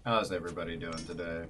How's everybody doing today?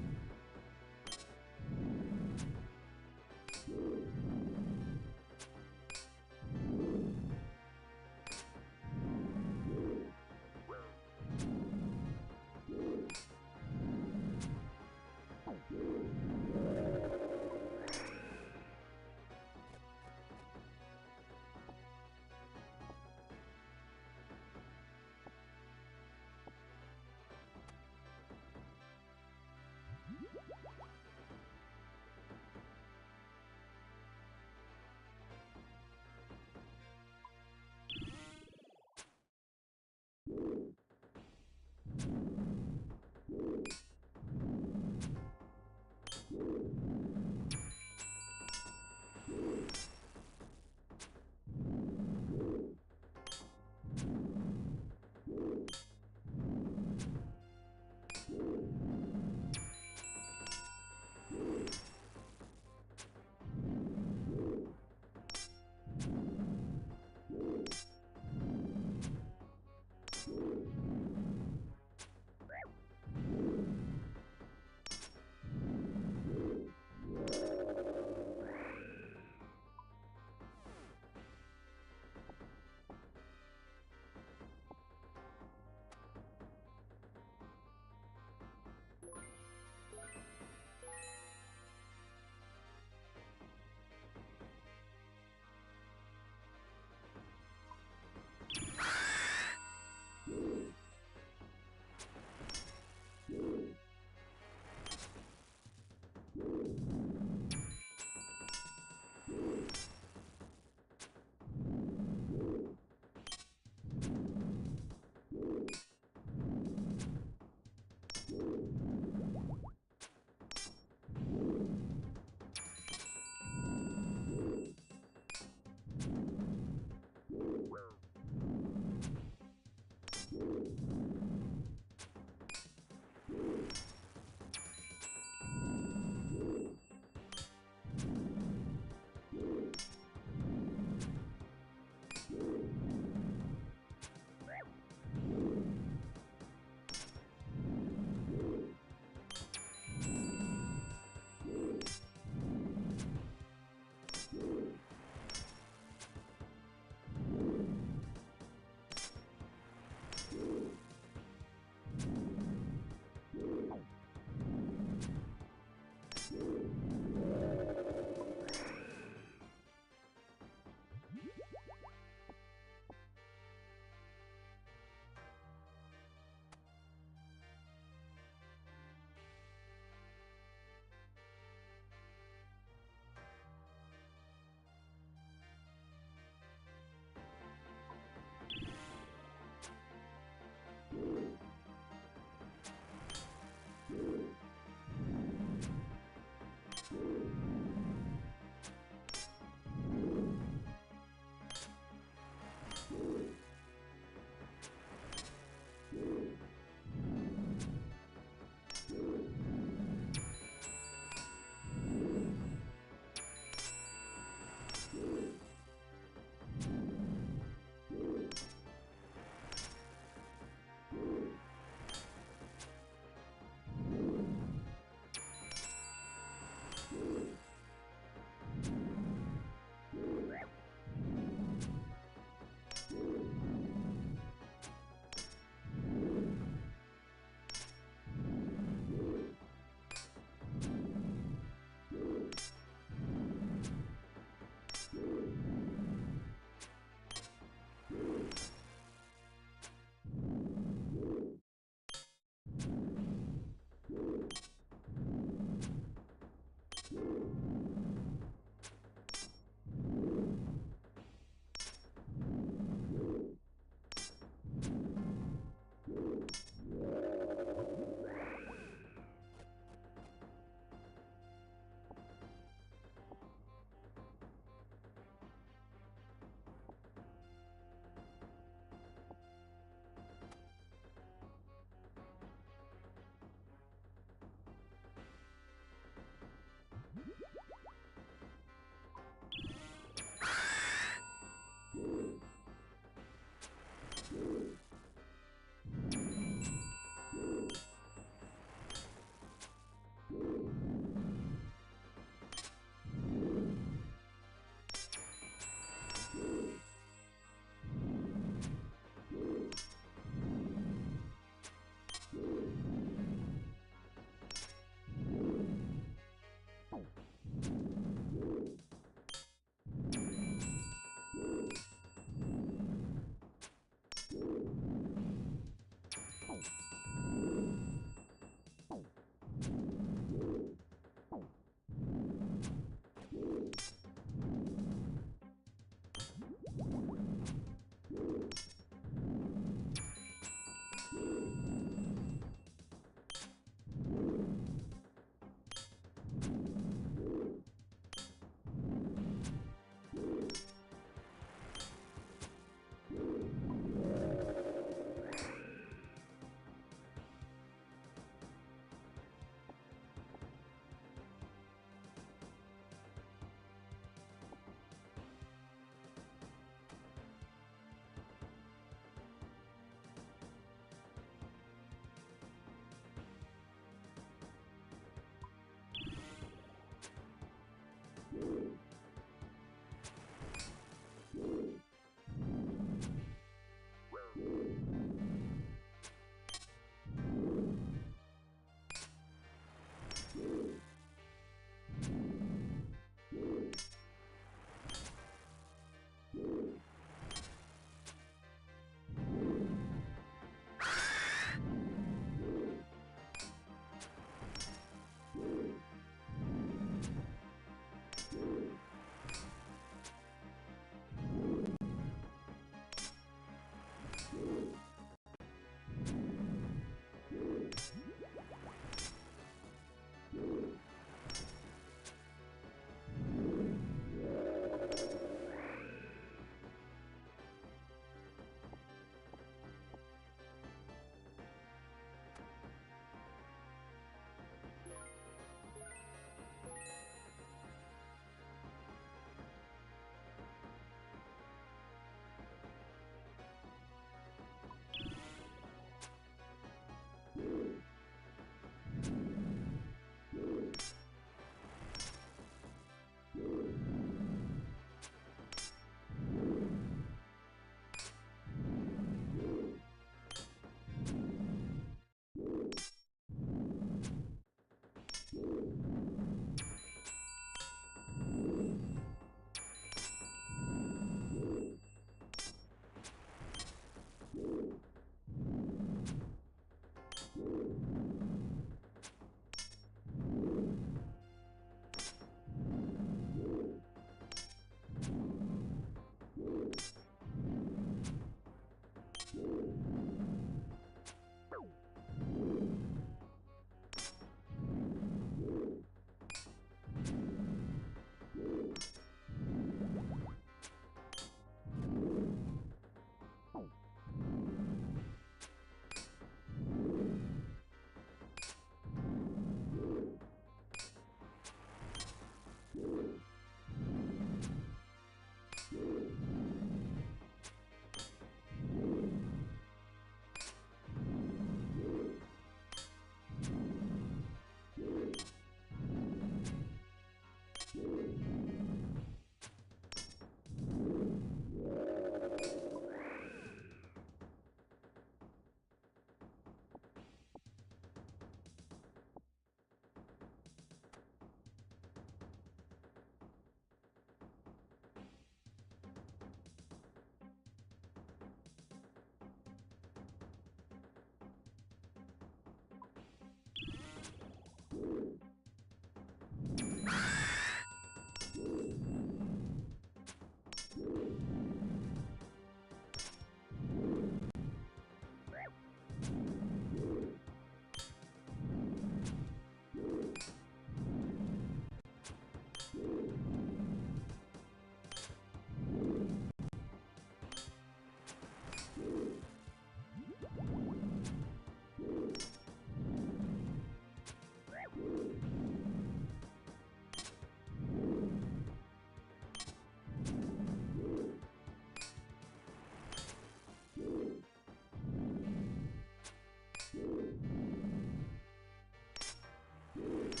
you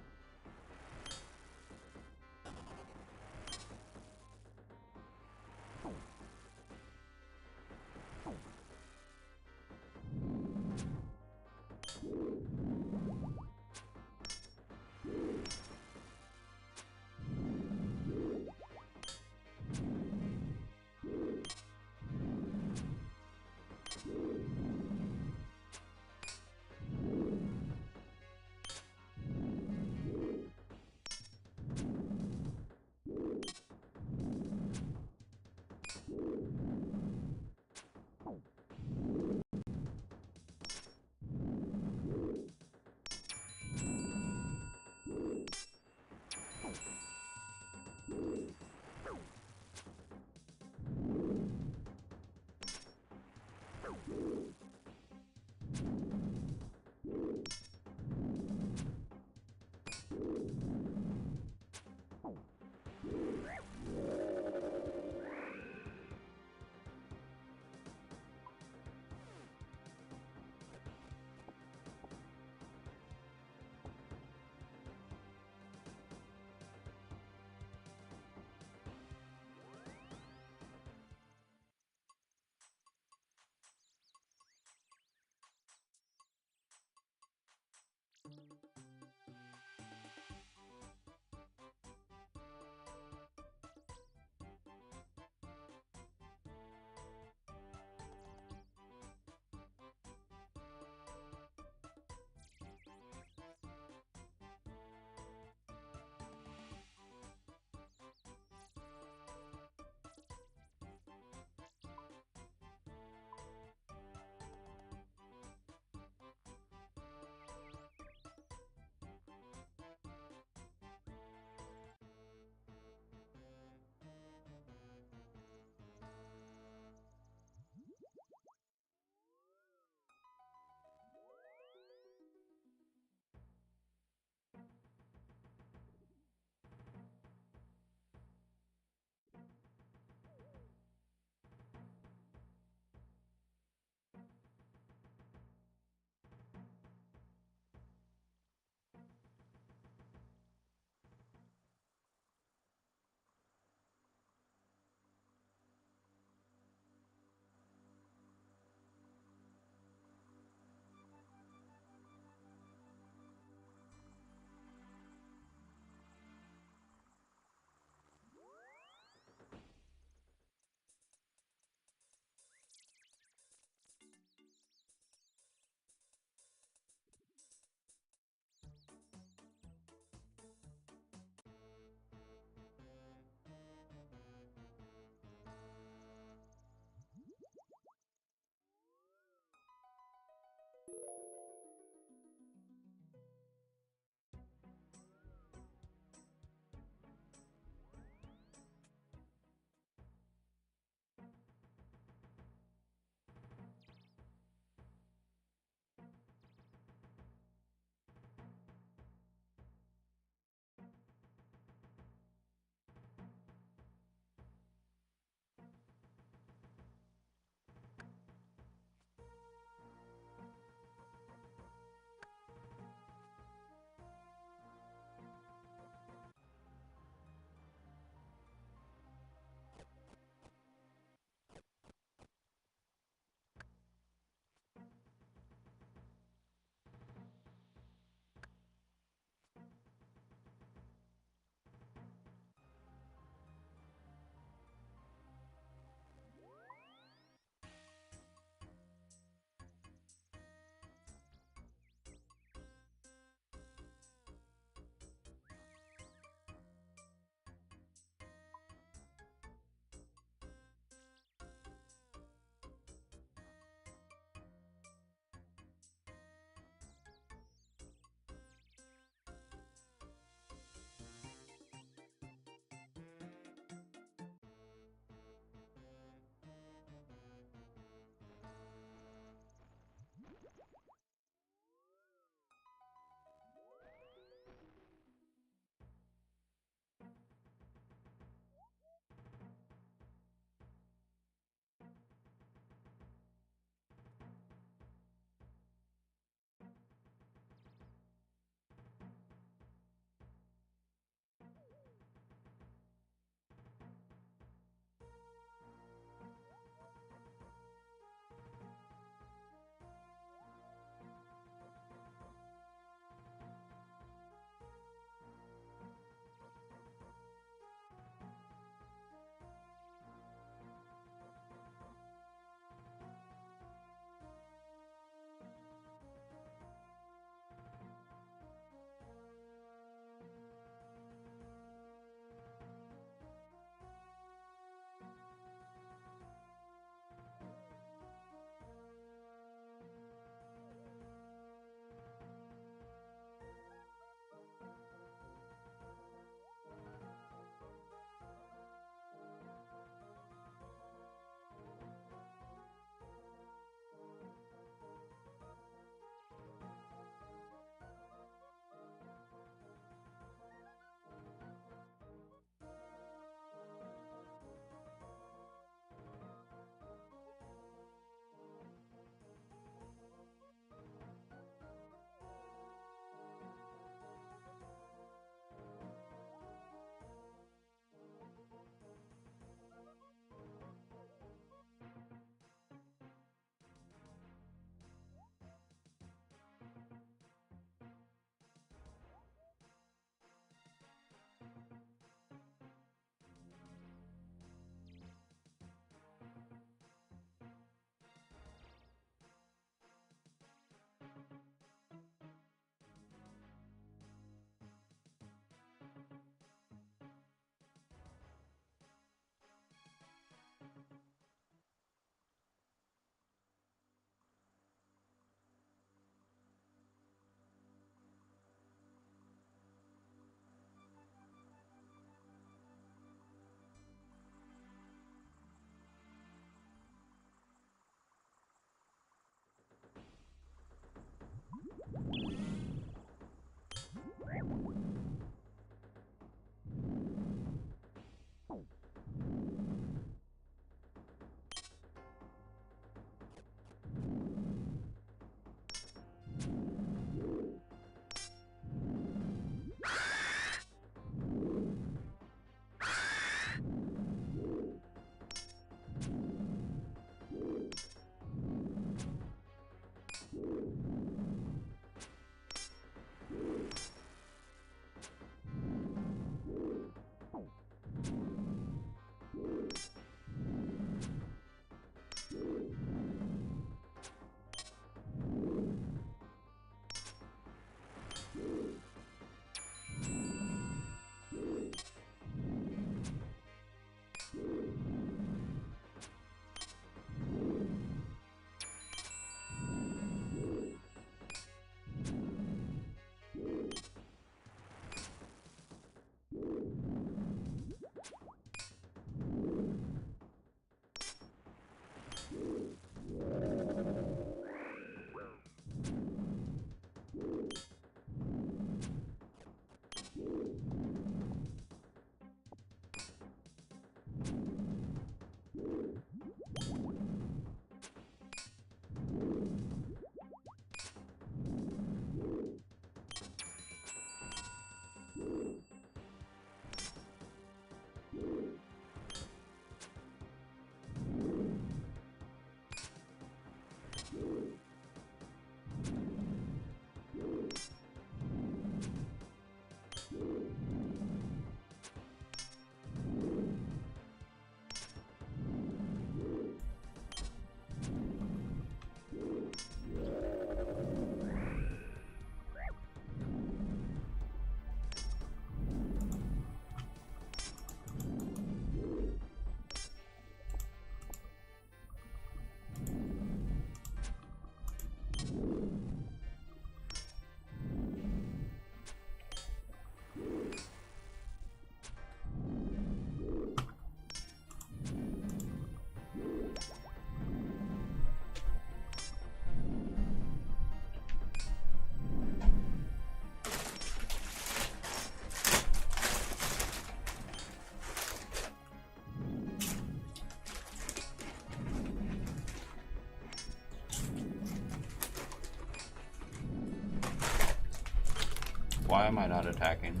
Why am I not attacking?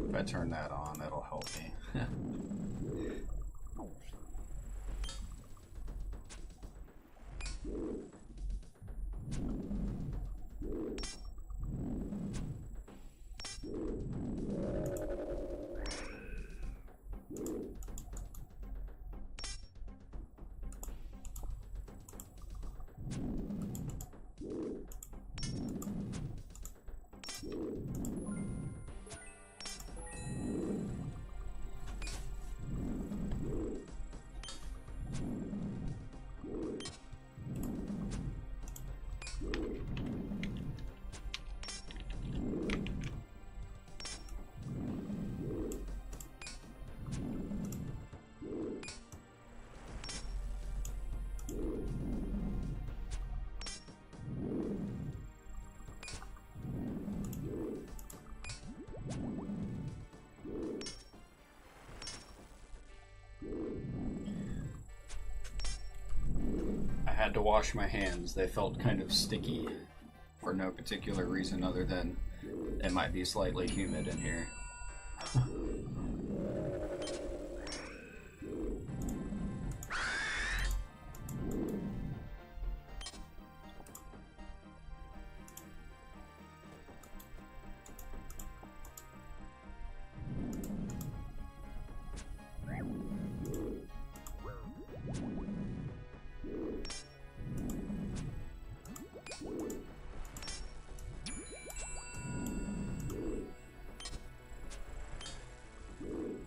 If I turn that on, that'll help me. I had to wash my hands. They felt kind of sticky for no particular reason other than it might be slightly humid in here.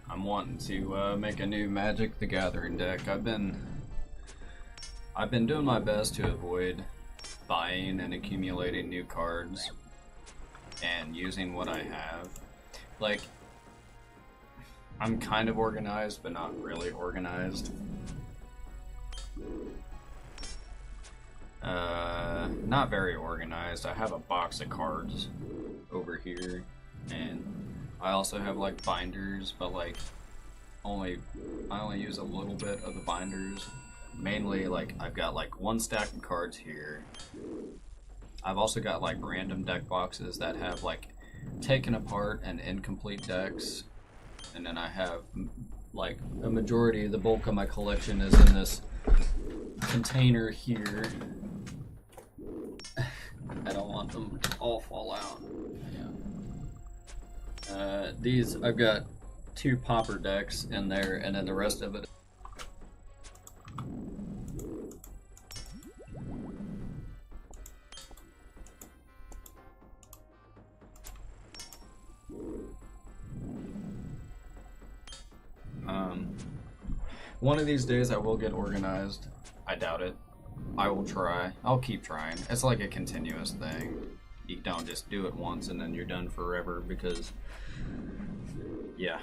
I'm wanting to make a new Magic the Gathering deck. I've been doing my best to avoid buying and accumulating new cards and using what I have. Like, I'm kind of organized, but not really organized. Not very organized. I have a box of cards over here, and I also have like binders, but like I only use a little bit of the binders. Mainly, like, I've got like one stack of cards here. I've also got like random deck boxes that have like taken apart and incomplete decks, and then I have like a majority, the bulk of my collection is in this container here. I don't want them to all fall out. Yeah. These, I've got 2 popper decks in there, and then the rest of it. One of these days I will get organized. I doubt it. I will try. I'll keep trying. It's like a continuous thing. You don't just do it once and then you're done forever because, yeah.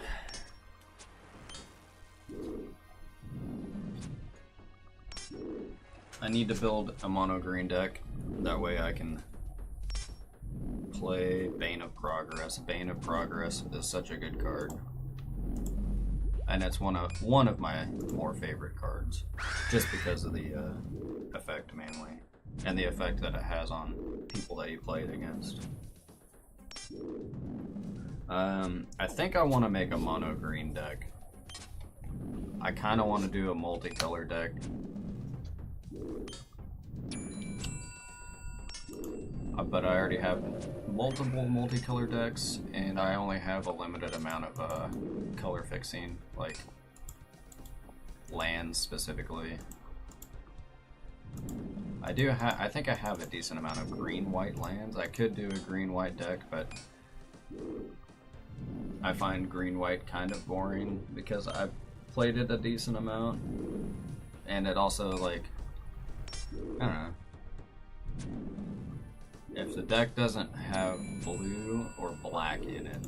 I need to build a mono green deck. That way I can play Bane of Progress. Bane of Progress is such a good card. And it's one of my more favorite cards. Just because of the effect mainly. And the effect that it has on people that you play it against. I think I want to make a mono green deck. I kind of want to do a multicolor deck. But I already have multiple multicolor decks, and I only have a limited amount of color fixing, like lands specifically. I think I have a decent amount of green-white lands. I could do a green-white deck, but I find green-white kind of boring because I've played it a decent amount, and it also, like, I don't know. If the deck doesn't have blue or black in it,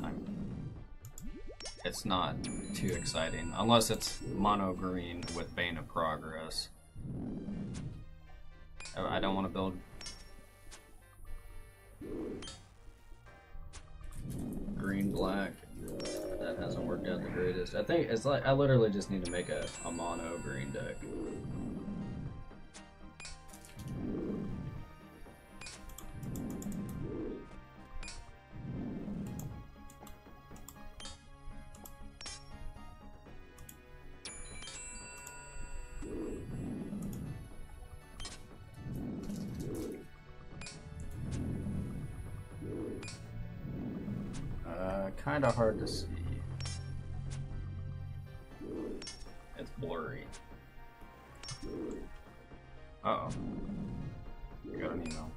it's not too exciting. Unless it's mono green with Bane of Progress. I don't want to build green black. That hasn't worked out the greatest. I think it's like I literally just need to make a mono green deck. Kind of hard to see. It's blurry. Uh-oh. I got an email.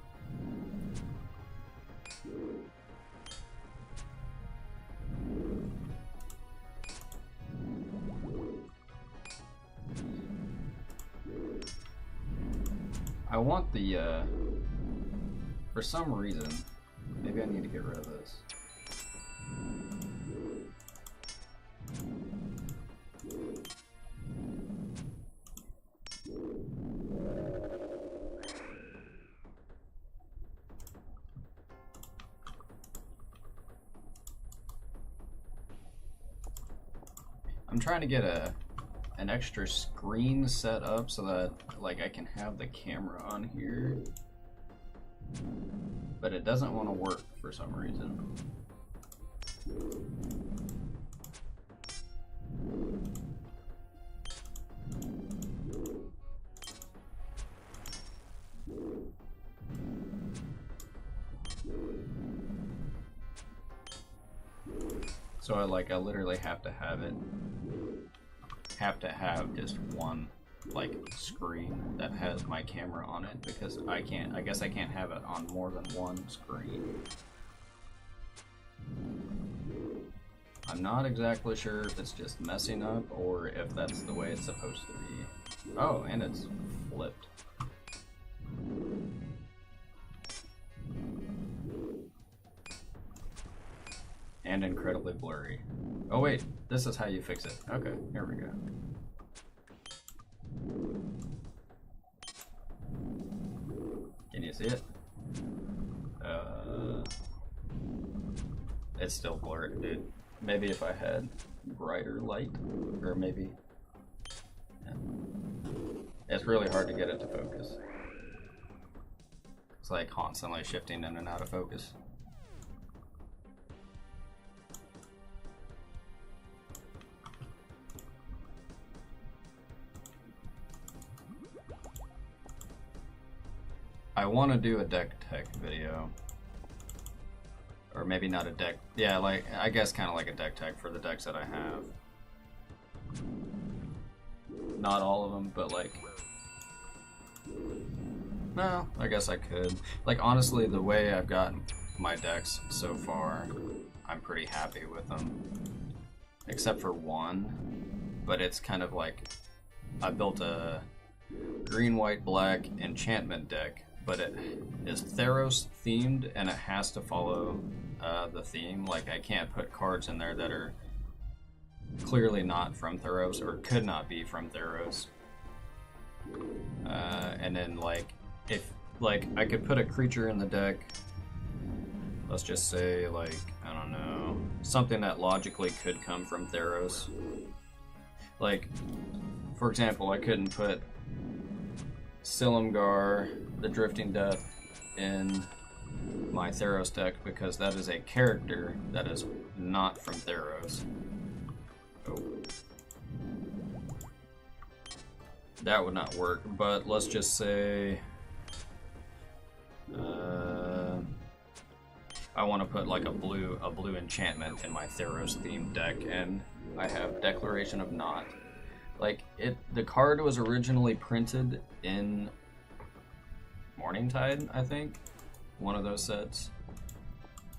I want the, for some reason, maybe I need to get rid of this. I'm trying to get an extra screen set up so that like I can have the camera on here, but it doesn't want to work for some reason. So I literally have to have just one like screen that has my camera on it because I guess I can't have it on more than one screen. I'm not exactly sure if it's just messing up or if that's the way it's supposed to be. Oh, and it's flipped. And incredibly blurry. Oh wait, this is how you fix it. Okay, here we go. Can you see it? It's still blurry, dude. Maybe if I had brighter light, or maybe... Yeah. It's really hard to get it to focus. It's like constantly shifting in and out of focus. I want to do a deck tech video. Or maybe not a deck. Yeah, like, I guess kind of like a deck tech for the decks that I have. Not all of them, but like... No, I guess I could. Like, honestly, the way I've gotten my decks so far, I'm pretty happy with them. Except for one. But it's kind of like... I built a green, white, black enchantment deck, but it is Theros themed and it has to follow the theme. Like, I can't put cards in there that are clearly not from Theros or could not be from Theros. And then, like, if I could put a creature in the deck, let's just say, like, I don't know, something that logically could come from Theros. Like, for example, I couldn't put Silumgar, the Drifting Death, in my Theros deck because that is a character that is not from Theros. Oh. That would not work, but let's just say I want to put like a blue enchantment in my Theros themed deck, and I have Declaration of Not. Like, the card was originally printed in Morningtide, I think, one of those sets.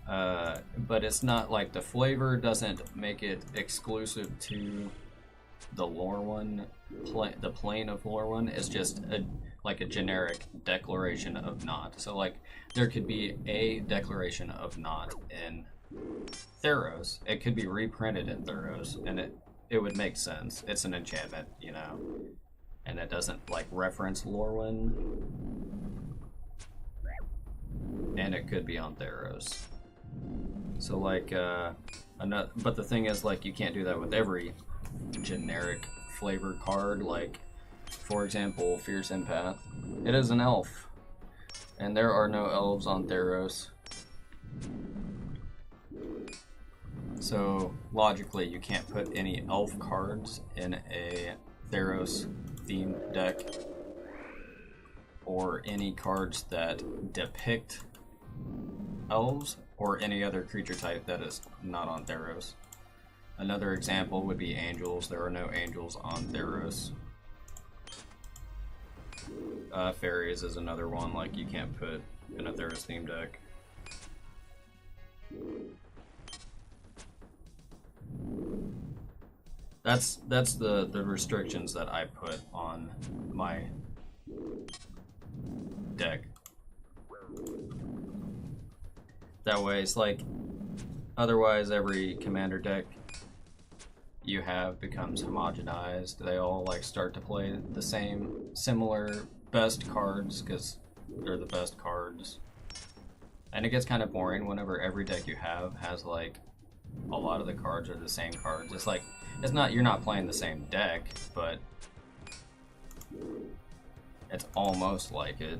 But it's not like the flavor doesn't make it exclusive to the lore one, the plane of lore one. It's just like a generic Declaration of Not. So like there could be a Declaration of Not in Theros. It could be reprinted in Theros, and it would make sense. It's an enchantment, you know, and it doesn't like reference Lorwyn, and it could be on Theros. So like, but the thing is, like, you can't do that with every generic flavor card. Like, for example, Fierce Empath. It is an elf, and there are no elves on Theros. So logically, you can't put any elf cards in a Theros themed deck, or any cards that depict elves or any other creature type that is not on Theros. Another example would be angels. There are no angels on Theros. Fairies is another one, like, you can't put in a Theros themed deck. That's the restrictions that I put on my deck. That way, it's like, otherwise every commander deck you have becomes homogenized. They all like start to play the same, similar best cards because they're the best cards. And it gets kind of boring whenever every deck you have has like a lot of the cards are the same cards. It's like, it's not, you're not playing the same deck, but it's almost like it.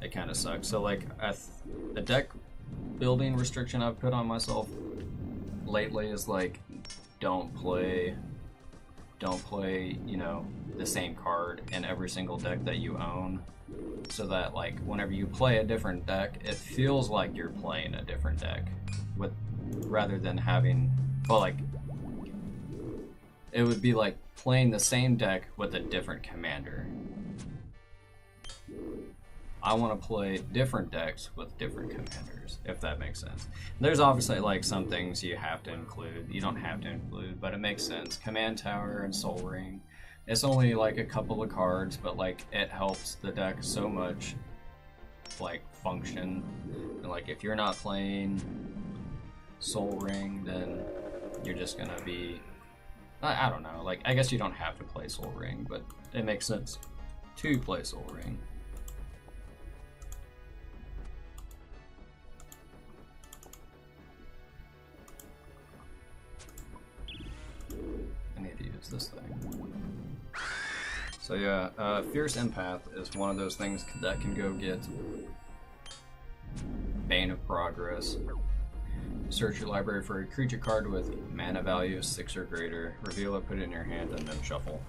It kind of sucks. So like a deck building restriction I've put on myself lately is like, don't play, you know, the same card in every single deck that you own, so that like whenever you play a different deck, it feels like you're playing a different deck, with rather than having, well, like, it would be like playing the same deck with a different commander. I want to play different decks with different commanders, if that makes sense. There's obviously like some things you have to include. You don't have to include, but it makes sense. Command Tower and Soul Ring. It's only like a couple of cards, but like it helps the deck so much, like, function. And like if you're not playing Soul Ring, then you're just gonna be, I don't know, like, I guess you don't have to play Soul Ring, but it makes sense to play Soul Ring. I need to use this thing. So yeah, Fierce Empath is one of those things that can go get Bane of Progress. Search your library for a creature card with mana value 6 or greater. Reveal it, put it in your hand, and then shuffle.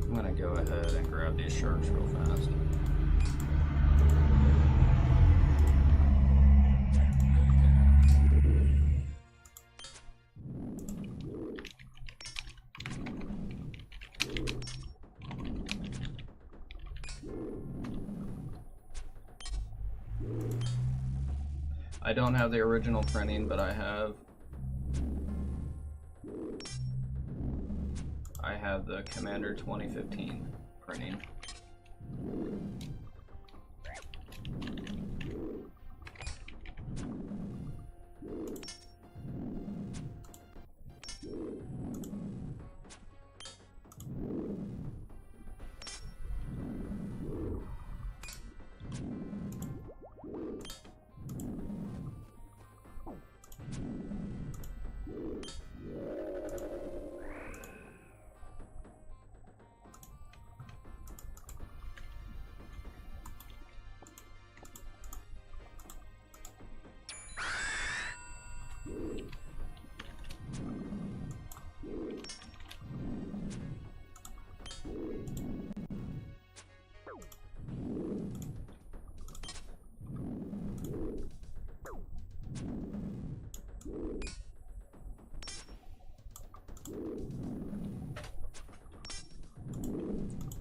I'm gonna go ahead and grab these sharks real fast. I don't have the original printing, but I have the Commander 2015 printing.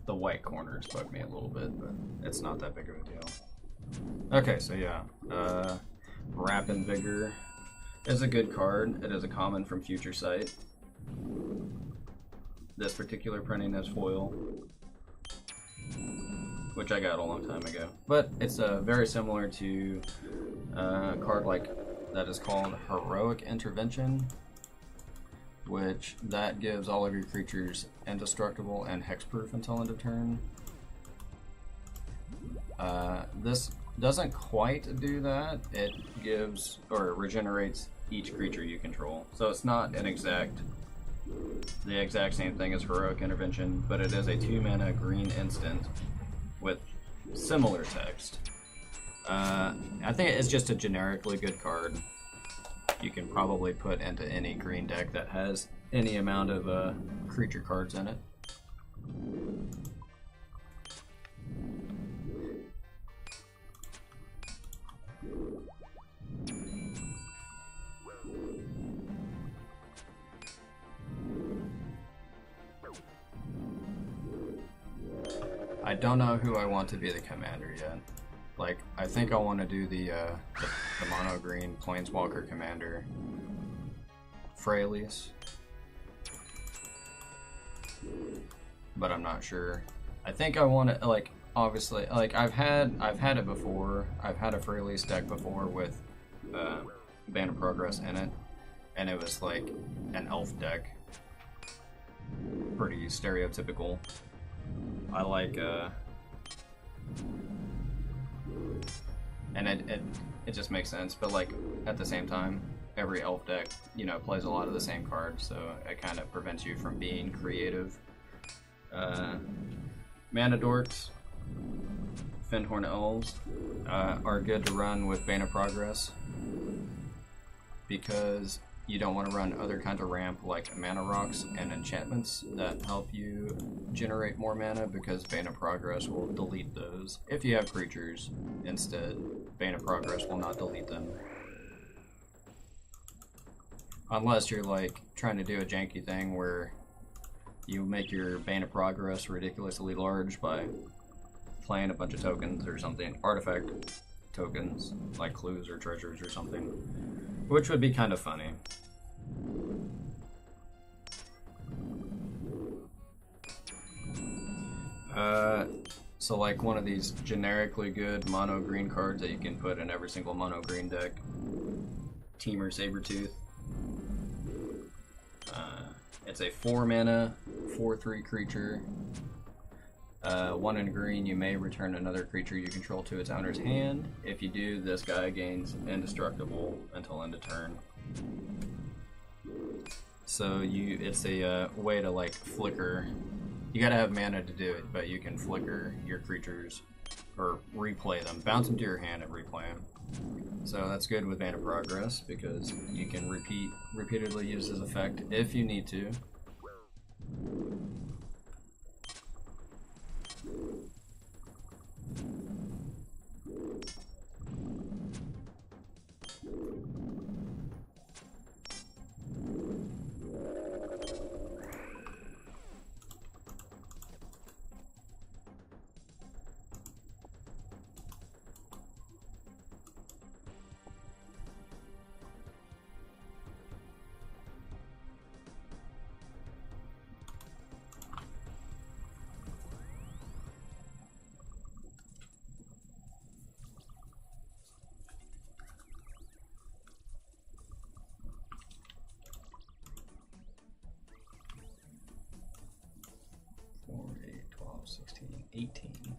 The white corners bug me a little bit, but it's not that big of a deal. Okay, so yeah, Rapid Vigor is a good card. It is a common from Future Sight. This particular printing is foil, which I got a long time ago. But it's very similar to a card like that is called Heroic Intervention, which that gives all of your creatures indestructible and hexproof until end of turn. This doesn't quite do that. It gives or regenerates each creature you control. So it's not the exact same thing as Heroic Intervention, but it is a 2-mana green instant with similar text. I think it's just a generically good card. You can probably put into any green deck that has any amount of creature cards in it. I don't know who I want to be the commander yet. Like, I think I want to do the mono green planeswalker commander, Freyalise, but I'm not sure. I think I want to, like, obviously, like I've had it before. I've had a Freyalise deck before with Band of Progress in it, and it was like an elf deck, pretty stereotypical. I like and it just makes sense, but like at the same time, every elf deck, you know, plays a lot of the same cards, so it kind of prevents you from being creative. Mana Dorks, Fendhorn Elves are good to run with Bane of Progress because you don't want to run other kinds of ramp like mana rocks and enchantments that help you generate more mana, because Bane of Progress will delete those. If you have creatures instead, Bane of Progress will not delete them. Unless you're like trying to do a janky thing where you make your Bane of Progress ridiculously large by playing a bunch of tokens or something, artifact tokens like clues or treasures or something, which would be kind of funny. So like one of these generically good mono green cards that you can put in every single mono green deck, Teamer Sabertooth. It's a 4-mana, 4/3 creature. 1 in green, you may return another creature you control to its owner's hand. If you do, this guy gains indestructible until end of turn. So it's a way to like flicker. You gotta have mana to do it, but you can flicker your creatures or replay them, bounce them to your hand and replay them. So that's good with Bane of Progress because you can repeatedly use this effect if you need to. 16, 18.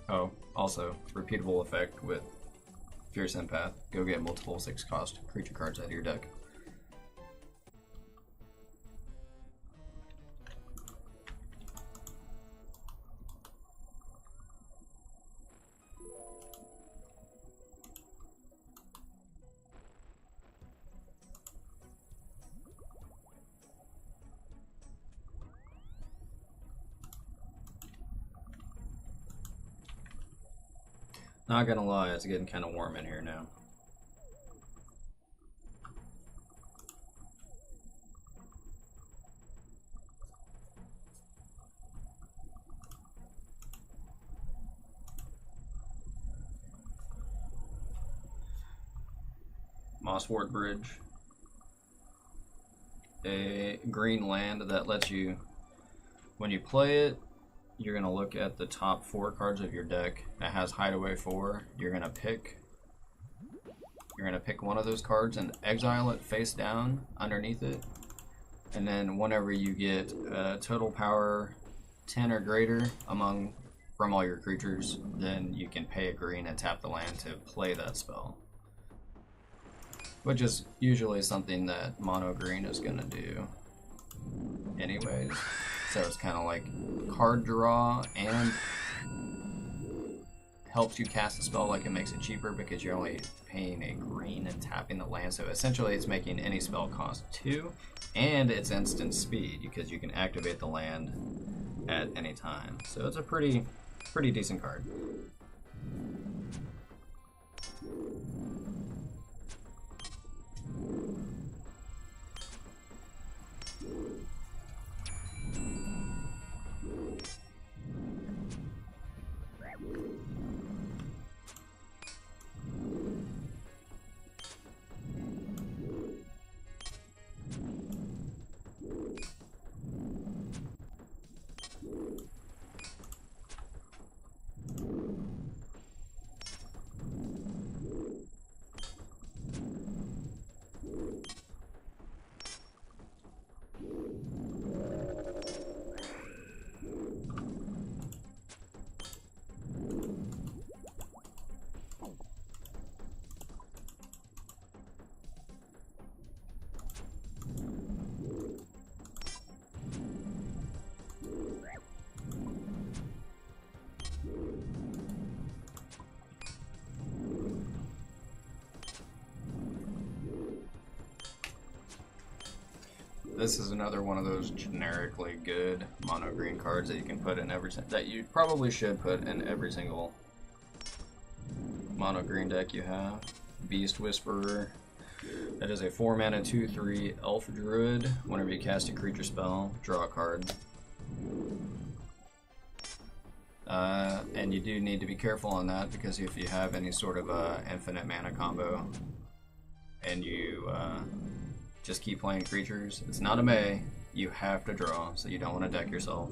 Oh, also, repeatable effect with Fierce Empath. Go get multiple 6-cost creature cards out of your deck. Not gonna lie, it's getting kind of warm in here now. Mosswort Bridge. A green land that lets you, when you play it, you're going to look at the top 4 cards of your deck that has Hideaway 4. You're going to pick one of those cards and exile it face down underneath it. And then whenever you get total power 10 or greater from all your creatures, then you can pay a green and tap the land to play that spell. Which is usually something that mono green is going to do anyways. So it's kind of like card draw and helps you cast the spell, like it makes it cheaper because you're only paying a green and tapping the land. So essentially it's making any spell cost 2 and it's instant speed because you can activate the land at any time. So it's a pretty decent card. This is another one of those generically good mono green cards that you can put in that you probably should put in every single mono green deck you have. Beast Whisperer. That is a 4-mana 2/3 elf druid. Whenever you cast a creature spell, draw a card. And you do need to be careful on that because if you have any sort of infinite mana combo and you just keep playing creatures, it's not a May, you have to draw, so you don't want to deck yourself.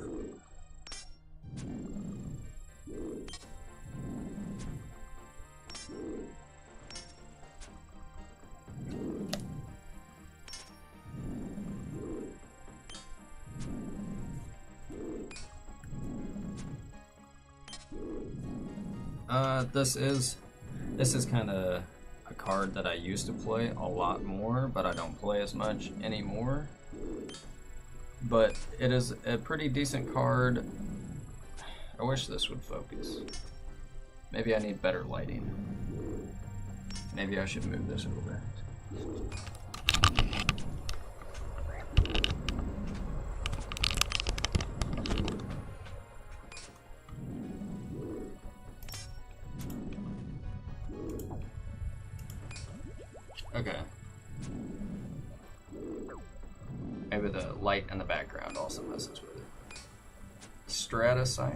This is kind of a card that I used to play a lot more, but I don't play as much anymore. But it is a pretty decent card. I wish this would focus. Maybe I need better lighting. Maybe I should move this over. light in the background also messes with it. Strata Scythe.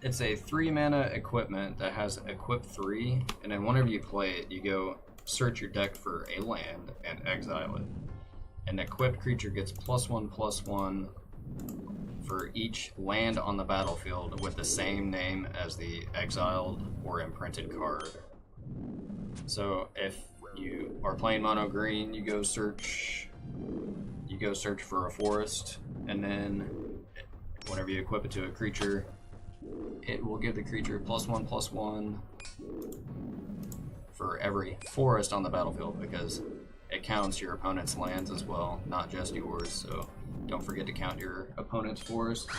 It's a 3 mana equipment that has equip 3, and then whenever you play it, you go search your deck for a land and exile it. An equipped creature gets +1/+1 for each land on the battlefield with the same name as the exiled or imprinted card. So if you are playing mono green, you go search for a forest, and then whenever you equip it to a creature, it will give the creature +1/+1 for every forest on the battlefield, because it counts your opponent's lands as well, not just yours, so don't forget to count your opponent's forest.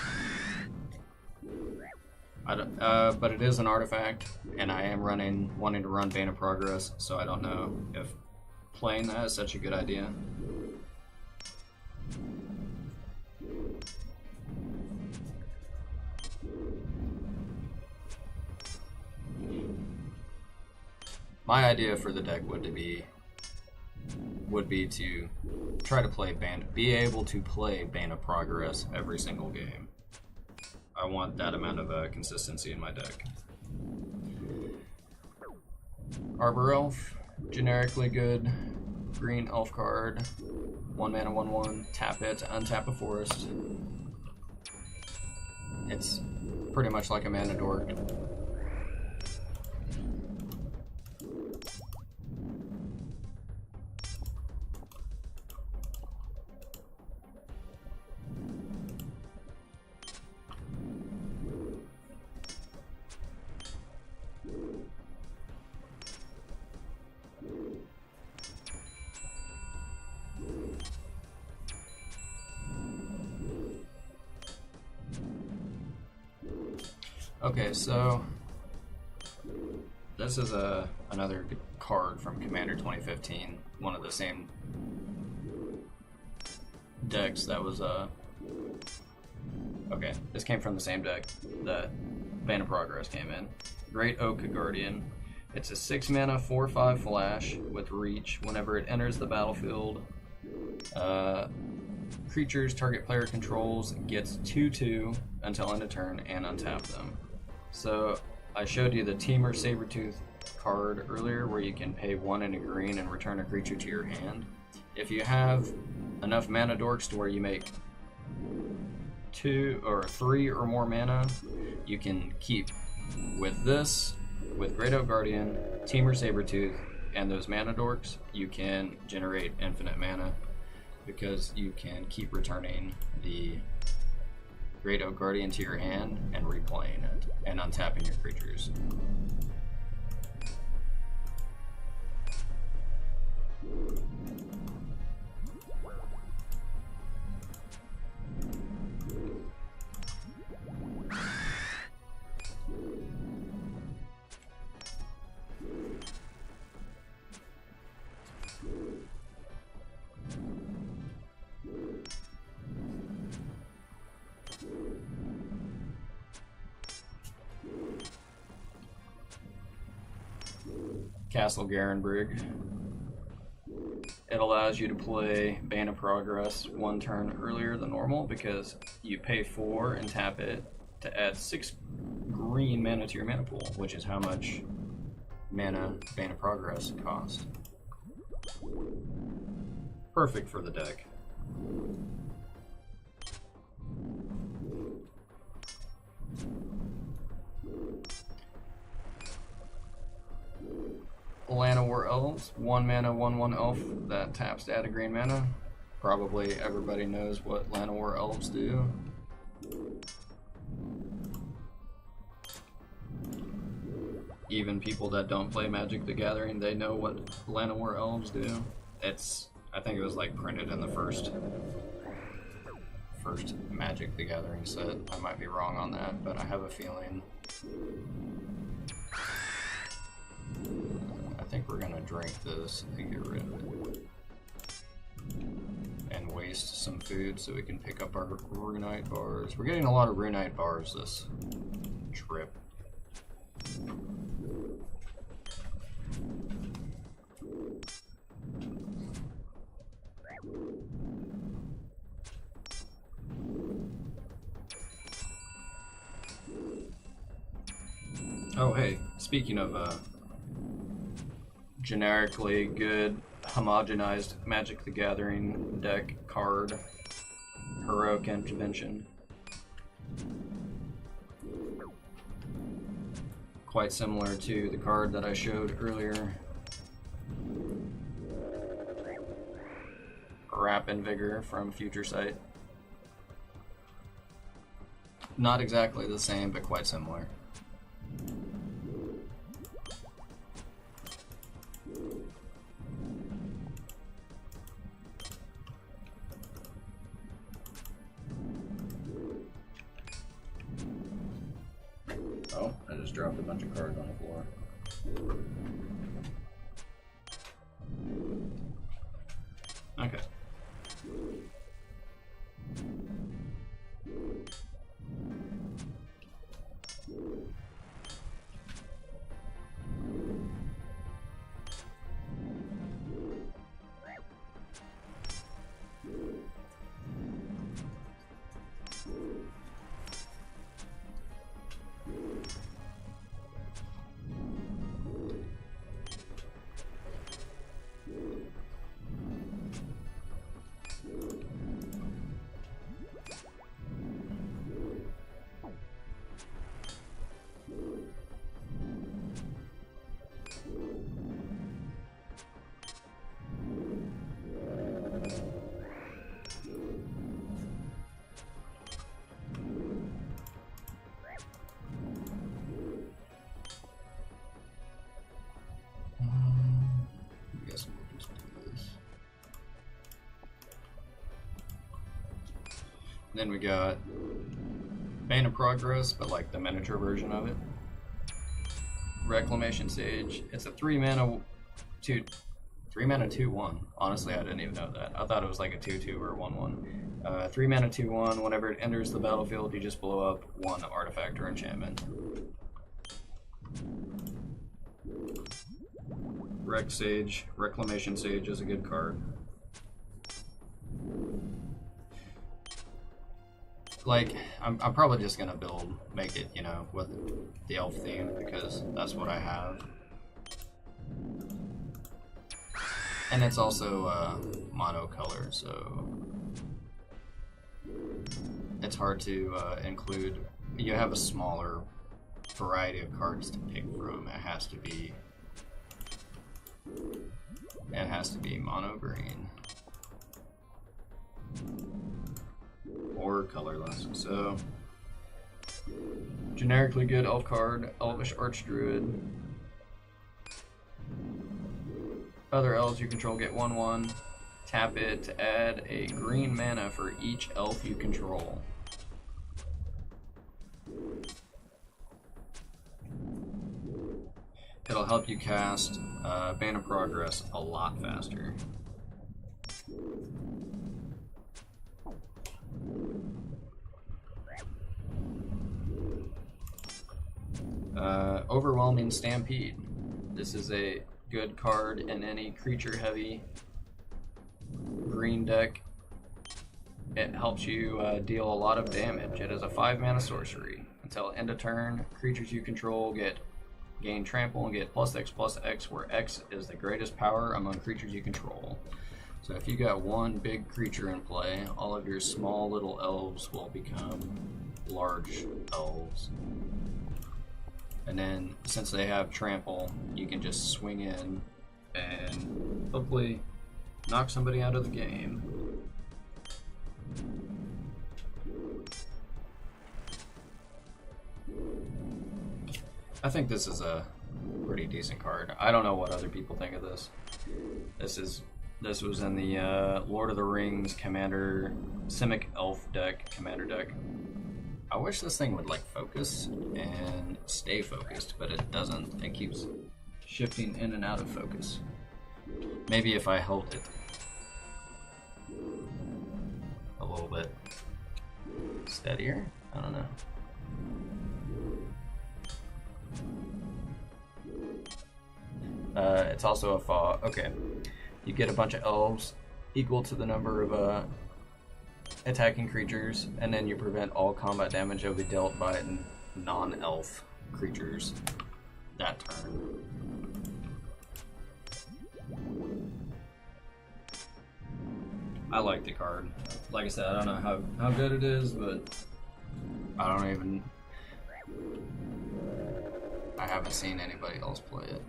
But it is an artifact, and I am wanting to run Bane of Progress, so I don't know if playing that is such a good idea. My idea for the deck would be to try to be able to play Bane of Progress every single game. I want that amount of consistency in my deck. Arbor Elf, generically good green elf card. 1 mana, 1/1. Tap it to untap a forest. It's pretty much like a mana dork. Okay, so this is another card from Commander 2015, one of the same decks that was okay, this came from the same deck that Bane of Progress came in. Great Oak Guardian. It's a 6 mana 4/5 flash with reach. Whenever it enters the battlefield, creatures target player controls gets 2/2 until end of turn and untap them. So I showed you the Temur Sabertooth card earlier, where you can pay 1 and a green and return a creature to your hand. If you have enough mana dorks to where you make 2 or 3 or more mana, you can keep with this, with Great Oak Guardian, Temur Sabertooth, and those mana dorks, you can generate infinite mana, because you can keep returning the Great Oak Guardian to your hand and replaying it and untapping your creatures. Castle Garenbrig. It allows you to play Bane of Progress 1 turn earlier than normal, because you pay 4 and tap it to add 6 green mana to your mana pool, which is how much mana Bane of Progress cost. Perfect for the deck. Llanowar Elves, 1 mana, 1/1 elf that taps to add a green mana. Probably everybody knows what Llanowar Elves do. Even people that don't play Magic the Gathering, they know what Llanowar Elves do. I think it was like printed in the first Magic the Gathering set. I might be wrong on that, but I have a feeling. I think we're gonna drink this and get rid of it. And waste some food so we can pick up our Runite bars. We're getting a lot of Runite bars this trip. Oh, hey, speaking of generically good, homogenized Magic the Gathering deck card, Heroic Intervention. Quite similar to the card that I showed earlier. Wrap and Vigor from Future Sight. Not exactly the same, but quite similar. Oh, I just dropped a bunch of cards on the floor. Okay. Then we got Bane of Progress, but like the miniature version of it. Reclamation Sage. It's a 3-mana 2/1. Honestly, I didn't even know that. I thought it was like a 2/2 or 1/1. 3-mana 2/1. Whenever it enters the battlefield, you just blow up one artifact or enchantment. Reclamation Sage is a good card. Like, I'm probably just gonna make it, you know, with the elf theme, because that's what I have. And it's also mono color, so it's hard to include. You have a smaller variety of cards to pick from. It has to be mono green. Or colorless. So, generically good elf card, Elvish Archdruid. Other elves you control get 1/1. Tap it to add a green mana for each elf you control. It'll help you cast Bane of Progress a lot faster. Overwhelming Stampede. This is a good card in any creature-heavy green deck. It helps you deal a lot of damage. It is a 5-mana sorcery. Until end of turn, creatures you control gain trample and get +X/+X, where X is the greatest power among creatures you control. So if you got one big creature in play, all of your small little elves will become large elves. And then, since they have trample, you can just swing in and hopefully knock somebody out of the game. I think this is a pretty decent card. I don't know what other people think of this. This was in the Lord of the Rings Simic Elf deck, commander deck. I wish this thing would like focus and stay focused, but it doesn't. It keeps shifting in and out of focus. Maybe if I held it a little bit steadier? I don't know. It's also a fog. Okay. You get a bunch of elves equal to the number of attacking creatures, and then you prevent all combat damage will be dealt by non-elf creatures. that turn. I like the card. Like I said, I don't know how good it is, but I haven't seen anybody else play it.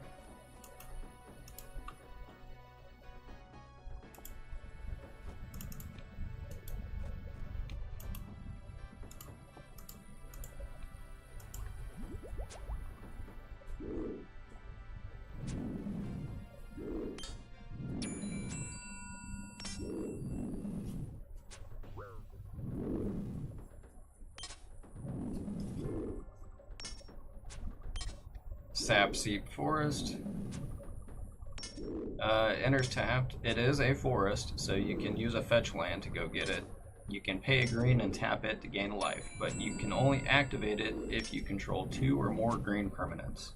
Sapseep Forest. Enters tapped. It is a forest, so you can use a fetch land to go get it. You can pay a green and tap it to gain a life, but you can only activate it if you control 2 or more green permanents.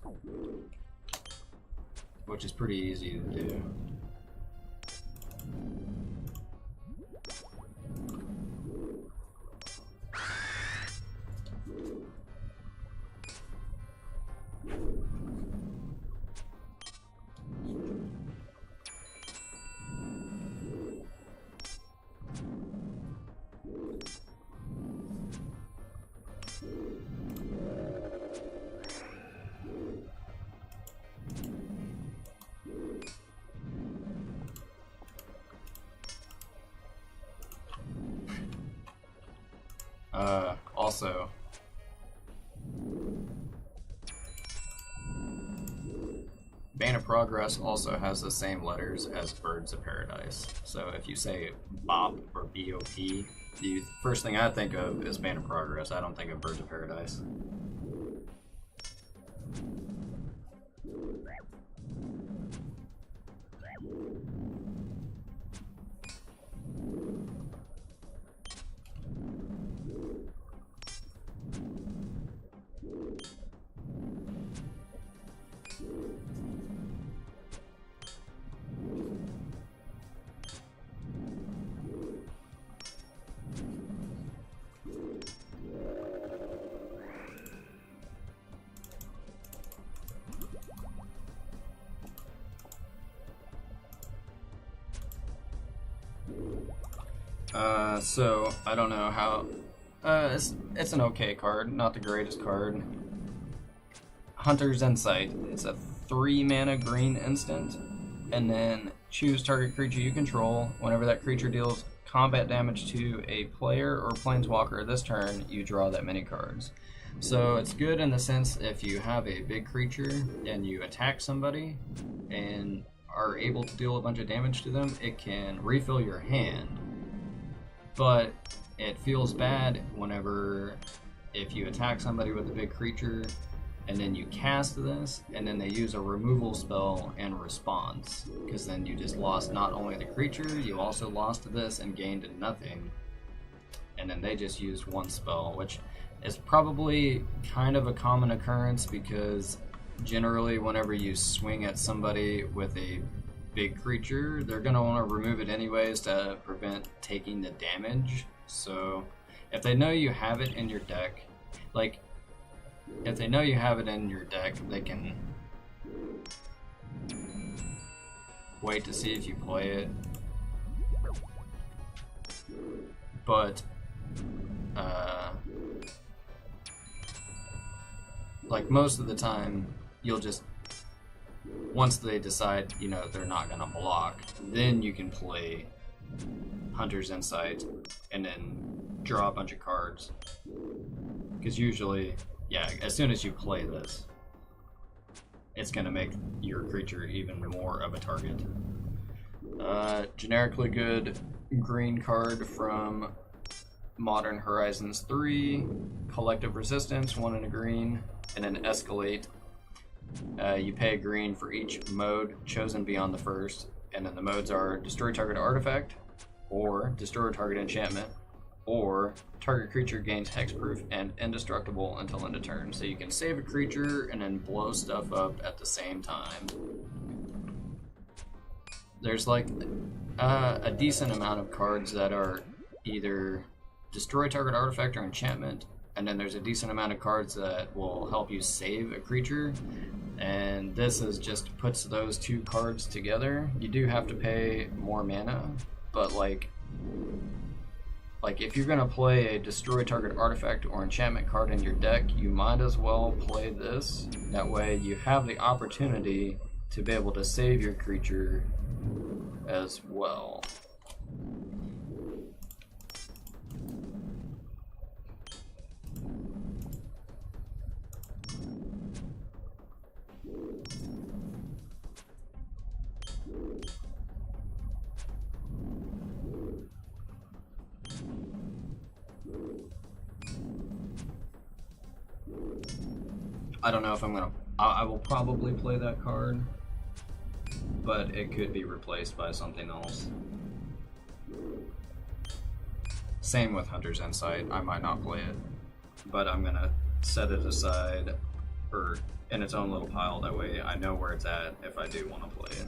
Which is pretty easy to do. Also, Bane of Progress also has the same letters as Birds of Paradise. So if you say BOP or BOP, the first thing I think of is Bane of Progress. I don't think of Birds of Paradise. So I don't know how. It's an okay card, not the greatest card. Hunter's Insight. It's a 3-mana green instant, and then choose target creature you control. Whenever that creature deals combat damage to a player or planeswalker this turn, you draw that many cards. So it's good in the sense if you have a big creature and you attack somebody and are able to deal a bunch of damage to them, it can refill your hand. But it feels bad whenever if you attack somebody with a big creature and then you cast this and then they use a removal spell in response, because then you just lost not only the creature, you also lost this and gained nothing, and then they just used one spell, which is probably kind of a common occurrence because generally whenever you swing at somebody with a big creature, they're going to want to remove it anyways to prevent taking the damage. So if they know you have it in your deck, like if they know you have it in your deck, they can wait to see if you play it. But like most of the time, you'll just, once they decide, you know, they're not going to block, then you can play Hunter's Insight and then draw a bunch of cards. Because usually, yeah, as soon as you play this, it's going to make your creature even more of a target. Generically good green card from Modern Horizons 3, Collective Resistance, 1 and a green, and then Escalate. You pay a green for each mode chosen beyond the first, and then the modes are Destroy Target Artifact, or Destroy Target Enchantment, or target creature gains hexproof and indestructible until end of turn. So you can save a creature and then blow stuff up at the same time. There's like a decent amount of cards that are either Destroy Target Artifact or Enchantment, and then there's a decent amount of cards that will help you save a creature. And this is just puts those two cards together. You do have to pay more mana, but like if you're gonna play a destroy target artifact or enchantment card in your deck, you might as well play this. That way you have the opportunity to be able to save your creature as well. I don't know if I'm gonna. I will probably play that card, but it could be replaced by something else. Same with Hunter's Insight. I might not play it, but I'm gonna set it aside or in its own little pile. That way I know where it's at if I do want to play it.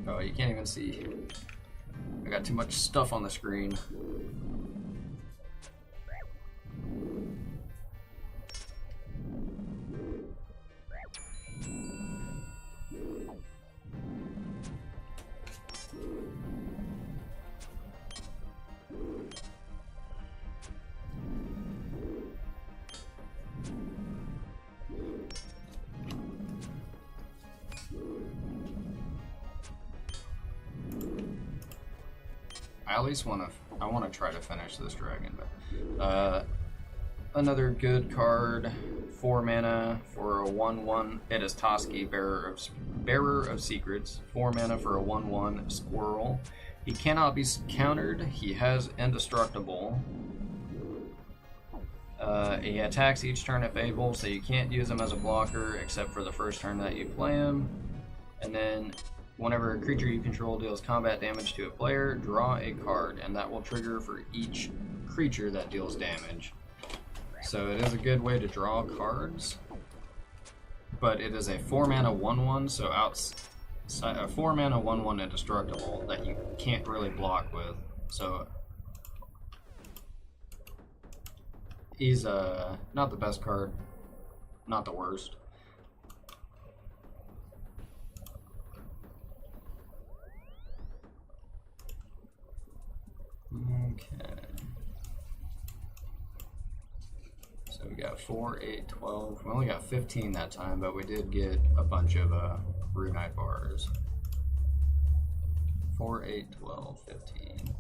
Oh, you can't even see. I got too much stuff on the screen. I at least want to try to finish this dragon, but another good card, 4 mana for a 1/1. It is Toski, Bearer of Secrets. 4 mana for a 1/1 squirrel. He cannot be countered. He has indestructible. He attacks each turn if able, so you can't use him as a blocker except for the first turn that you play him. And then whenever a creature you control deals combat damage to a player, draw a card, and that will trigger for each creature that deals damage. So it is a good way to draw cards, but it is a 4 mana 1/1, so outside a 4 mana 1/1 indestructible that you can't really block with. So he's not the best card, not the worst. Okay. So we got 4, 8, 12. We only got 15 that time, but we did get a bunch of Runite bars. 4, 8, 12, 15.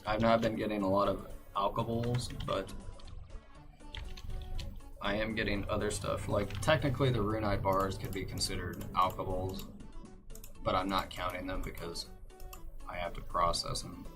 I've not been getting a lot of alcohols, but I am getting other stuff. Like, technically the Runite bars could be considered alcohols, but I'm not counting them because I have to process them.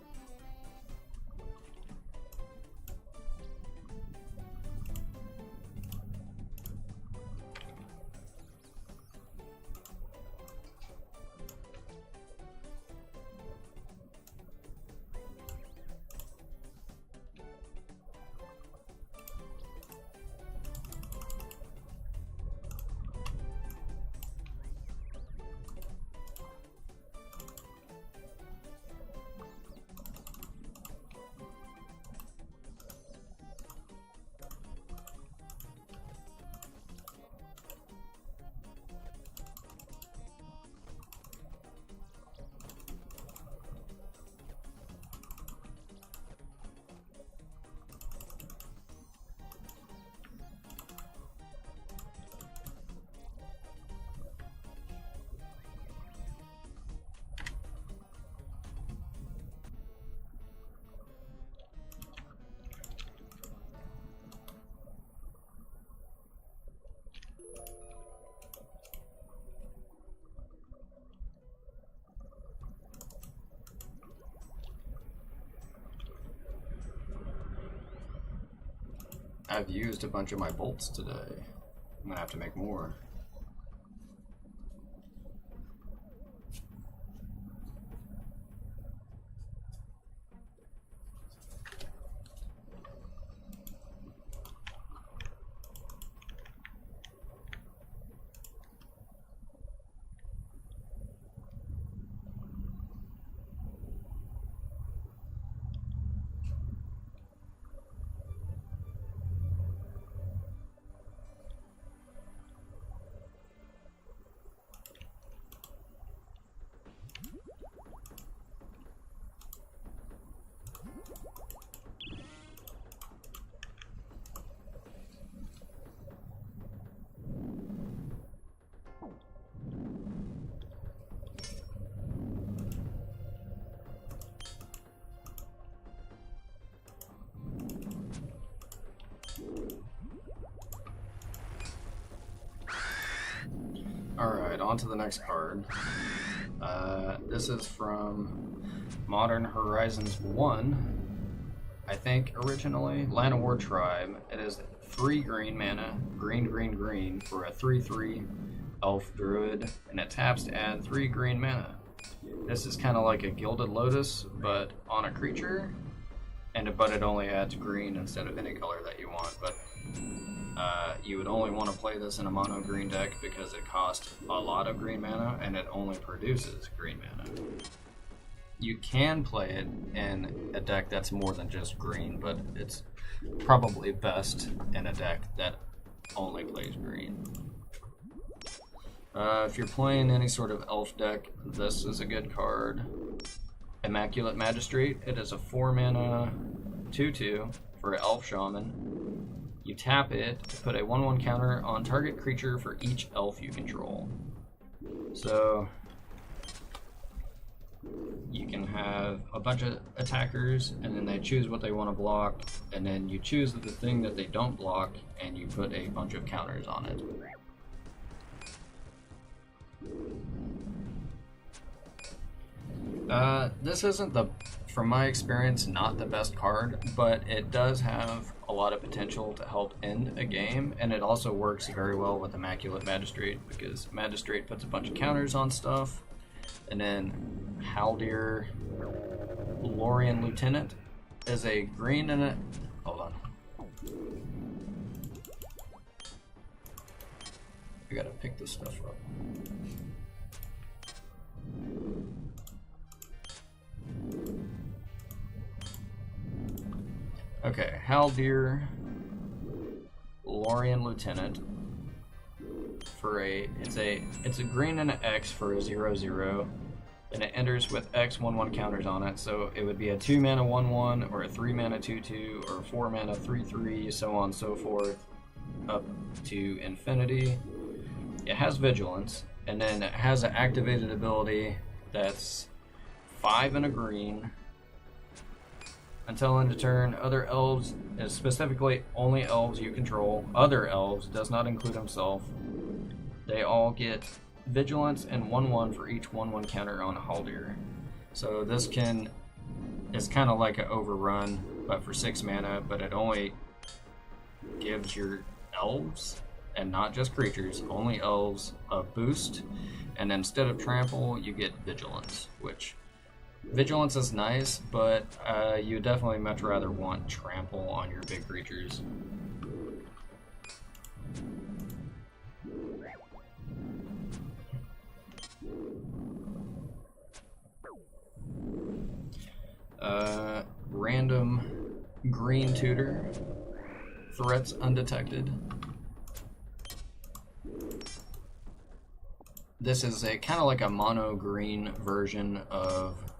I've used a bunch of my bolts today. I'm gonna have to make more. Alright, on to the next card. This is from Modern Horizons 1, I think, originally. Land of War Tribe. It is 3 green mana, green, for a 3/3 elf druid, and it taps to add 3 green mana. This is kind of like a Gilded Lotus, but on a creature, but it only adds green instead of any color that you want. But you would only want to play this in a mono green deck because it costs a lot of green mana and it only produces green mana. You can play it in a deck that's more than just green, but it's probably best in a deck that only plays green. If you're playing any sort of elf deck, this is a good card. Immaculate Magistrate. It is a 4 mana 2/2 for an elf shaman. You tap it to put a 1/1 counter on target creature for each elf you control. So you can have a bunch of attackers, and then they choose what they want to block, and then you choose the thing that they don't block, and you put a bunch of counters on it. This isn't, from my experience, not the best card, but it does have a lot of potential to help end a game, and it also works very well with Immaculate Magistrate, because Magistrate puts a bunch of counters on stuff, and then Haldir Lorien Lieutenant is a green and a... Hold on. I gotta pick this stuff up. Okay, Haldir Lorien Lieutenant for it's a green and an X for a 0/0, and it enters with X 1/1 counters on it. So it would be a 2 mana 1/1 or a 3 mana 2/2 or a 4 mana 3/3, so on and so forth, up to infinity. It has Vigilance, and then it has an activated ability that's 5 and a green. Until end of turn, other elves, specifically only elves you control, other elves, does not include himself, they all get Vigilance and 1/1 for each 1/1 counter on Haldir. So this is kind of like an overrun, but for 6 mana, but it only gives your elves, and not just creatures, only elves, a boost, and instead of trample, you get Vigilance, which... Vigilance is nice, but you definitely much rather want trample on your big creatures. Random green tutor. Threats undetected. This is a kind of like a mono green version of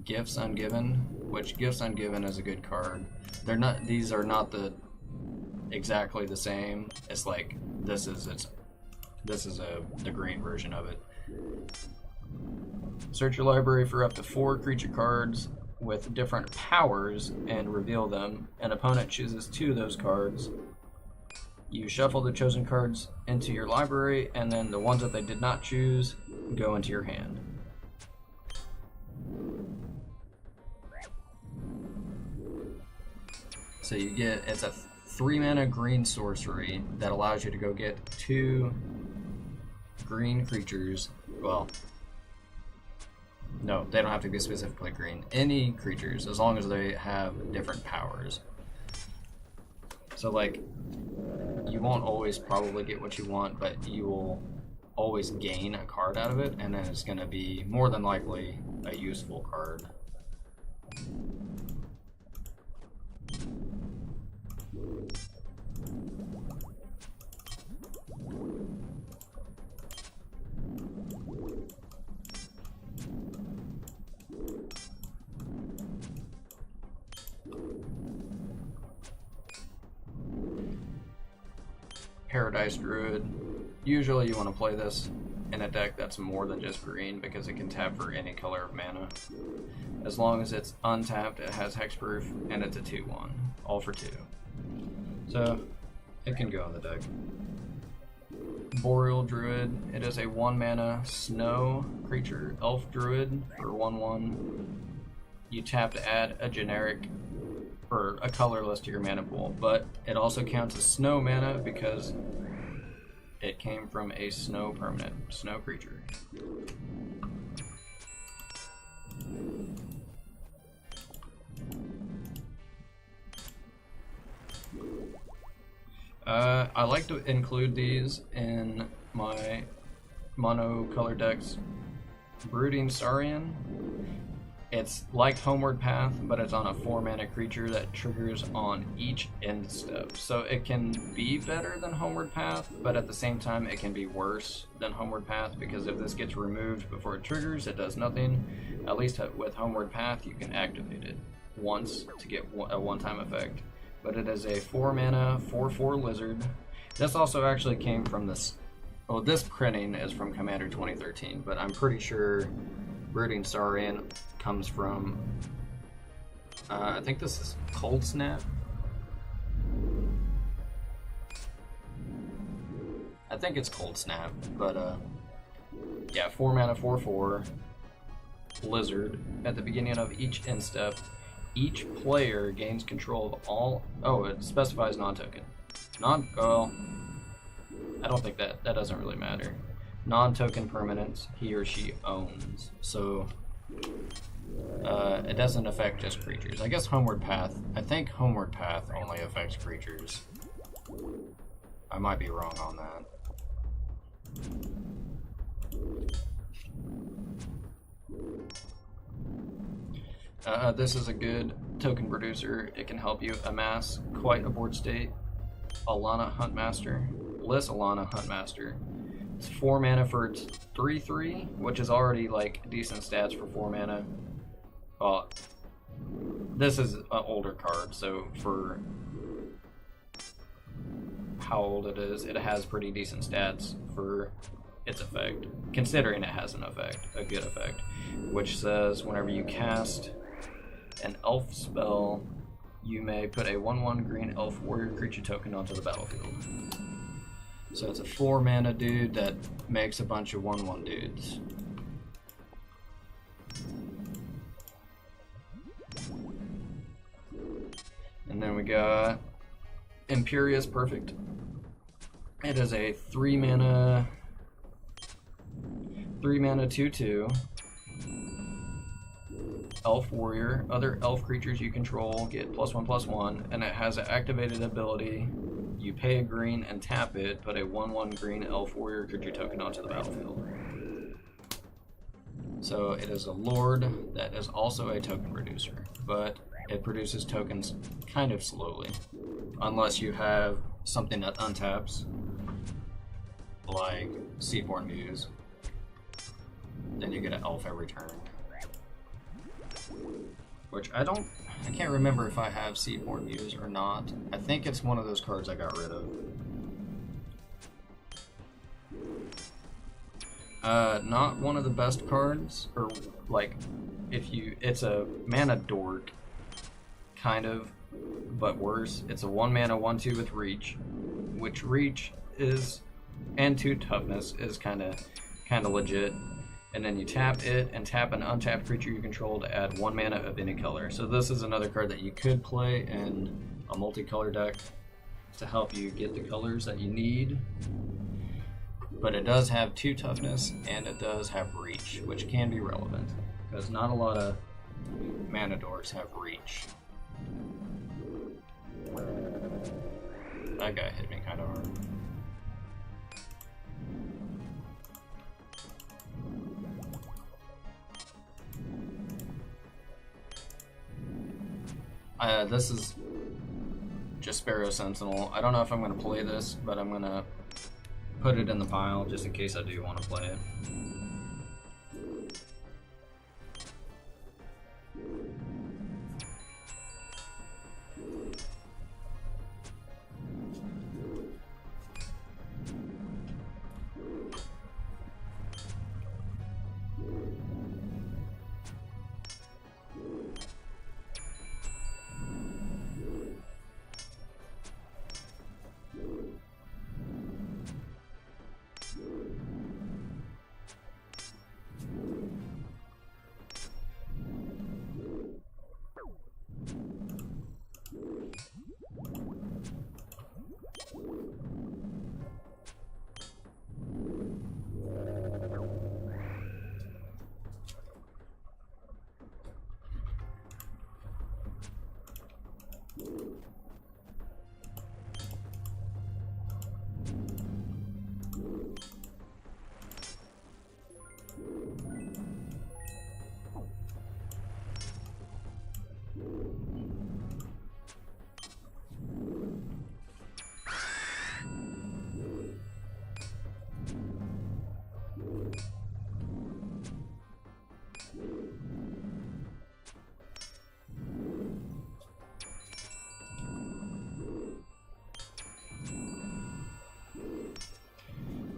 Gifts Ungiven, which Gifts Ungiven is a good card. These are not exactly the same. It's like this is the green version of it. Search your library for up to 4 creature cards with different powers and reveal them. An opponent chooses 2 of those cards. You shuffle the chosen cards into your library, and then the ones that they did not choose go into your hand. So you get, it's a 3 mana green sorcery that allows you to go get 2 green creatures. Well, no, they don't have to be specifically green. Any creatures, as long as they have different powers. So, like, you won't always probably get what you want, but you will always gain a card out of it, and then it's going to be more than likely a useful card. Paradise Druid. Usually you want to play this in a deck that's more than just green because it can tap for any color of mana. As long as it's untapped, it has hexproof, and it's a 2/1. All for 2. So, it can go in the deck. Boreal Druid. It is a 1 mana snow creature, elf druid for 1/1. You tap to add a generic or a colorless to your mana pool, but it also counts as snow mana because it came from a snow permanent, snow creature. I like to include these in my mono color decks. Brooding Saurian. It's like Homeward Path, but it's on a 4 mana creature that triggers on each end step. So it can be better than Homeward Path, but at the same time it can be worse than Homeward Path because if this gets removed before it triggers, it does nothing. At least with Homeward Path, you can activate it once to get a one-time effect. But it is a 4 mana 4/4 lizard. This also actually came from this. Well, this printing is from Commander 2013, but I'm pretty sure Brooding Saurian comes from, I think this is Cold Snap. I think it's Cold Snap, but yeah, 4 mana 4/4 lizard. At the beginning of each end step, each player gains control of all. Oh, it specifies non-token. Well, I don't think that doesn't really matter. Non-token permanents he or she owns. So it doesn't affect just creatures. I guess Homeward Path. I think Homeward Path only affects creatures. I might be wrong on that. This is a good token producer. It can help you amass quite a board state. Alana Huntmaster. Bliss Alana Huntmaster. It's 4 mana for its 3/3, which is already like decent stats for 4 mana. Well, this is an older card, so for how old it is, it has pretty decent stats for its effect, considering it has an effect, a good effect, which says whenever you cast an elf spell, you may put a 1/1 green elf warrior creature token onto the battlefield. So it's a 4 mana dude that makes a bunch of 1/1 dudes. And then we got Imperious Perfect. It is a 3 mana 2/2 elf warrior. Other elf creatures you control get +1/+1, and it has an activated ability. You pay a green and tap it, put a 1/1 green elf warrior creature token onto the battlefield. So it is a lord that is also a token producer, but it produces tokens kind of slowly, unless you have something that untaps, like Seaborn Muse. Then you get an elf every turn. Which I can't remember if I have Seaborn Muse or not. I think it's one of those cards I got rid of. Not one of the best cards, or like, it's a mana dork, kind of, but worse. It's a 1 mana 1/2 with reach, which reach is, and 2 toughness is kind of legit. And then you tap it and tap an untapped creature you control to add 1 mana of any color. So this is another card that you could play in a multicolor deck. to help you get the colors that you need. But it does have 2 toughness, and it does have reach, which can be relevant, because not a lot of mana doors have reach. That guy hit me kind of hard. This is just Sparrow Sentinel. I don't know if I'm going to play this, but I'm going to put it in the pile just in case I do want to play it.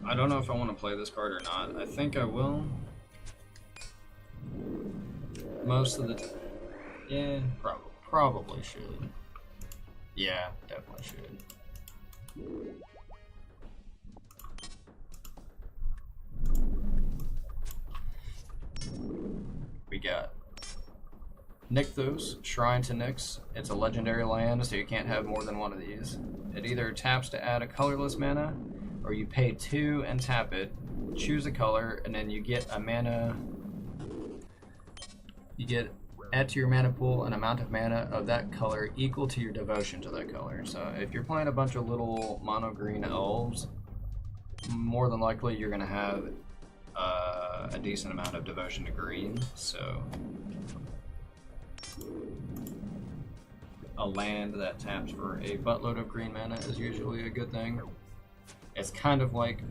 I don't know if I want to play this card or not. I think I will. Most of the time. Yeah, probably should. Yeah, definitely should. We got Nykthos, Shrine to Nyx. It's a legendary land, so you can't have more than one of these. It either taps to add a colorless mana, or you pay 2 and tap it, choose a color, and then you get a mana. You get add to your mana pool an amount of mana of that color equal to your devotion to that color. So if you're playing a bunch of little mono green elves, more than likely you're going to have a decent amount of devotion to green. So a land that taps for a buttload of green mana is usually a good thing. It's kind of like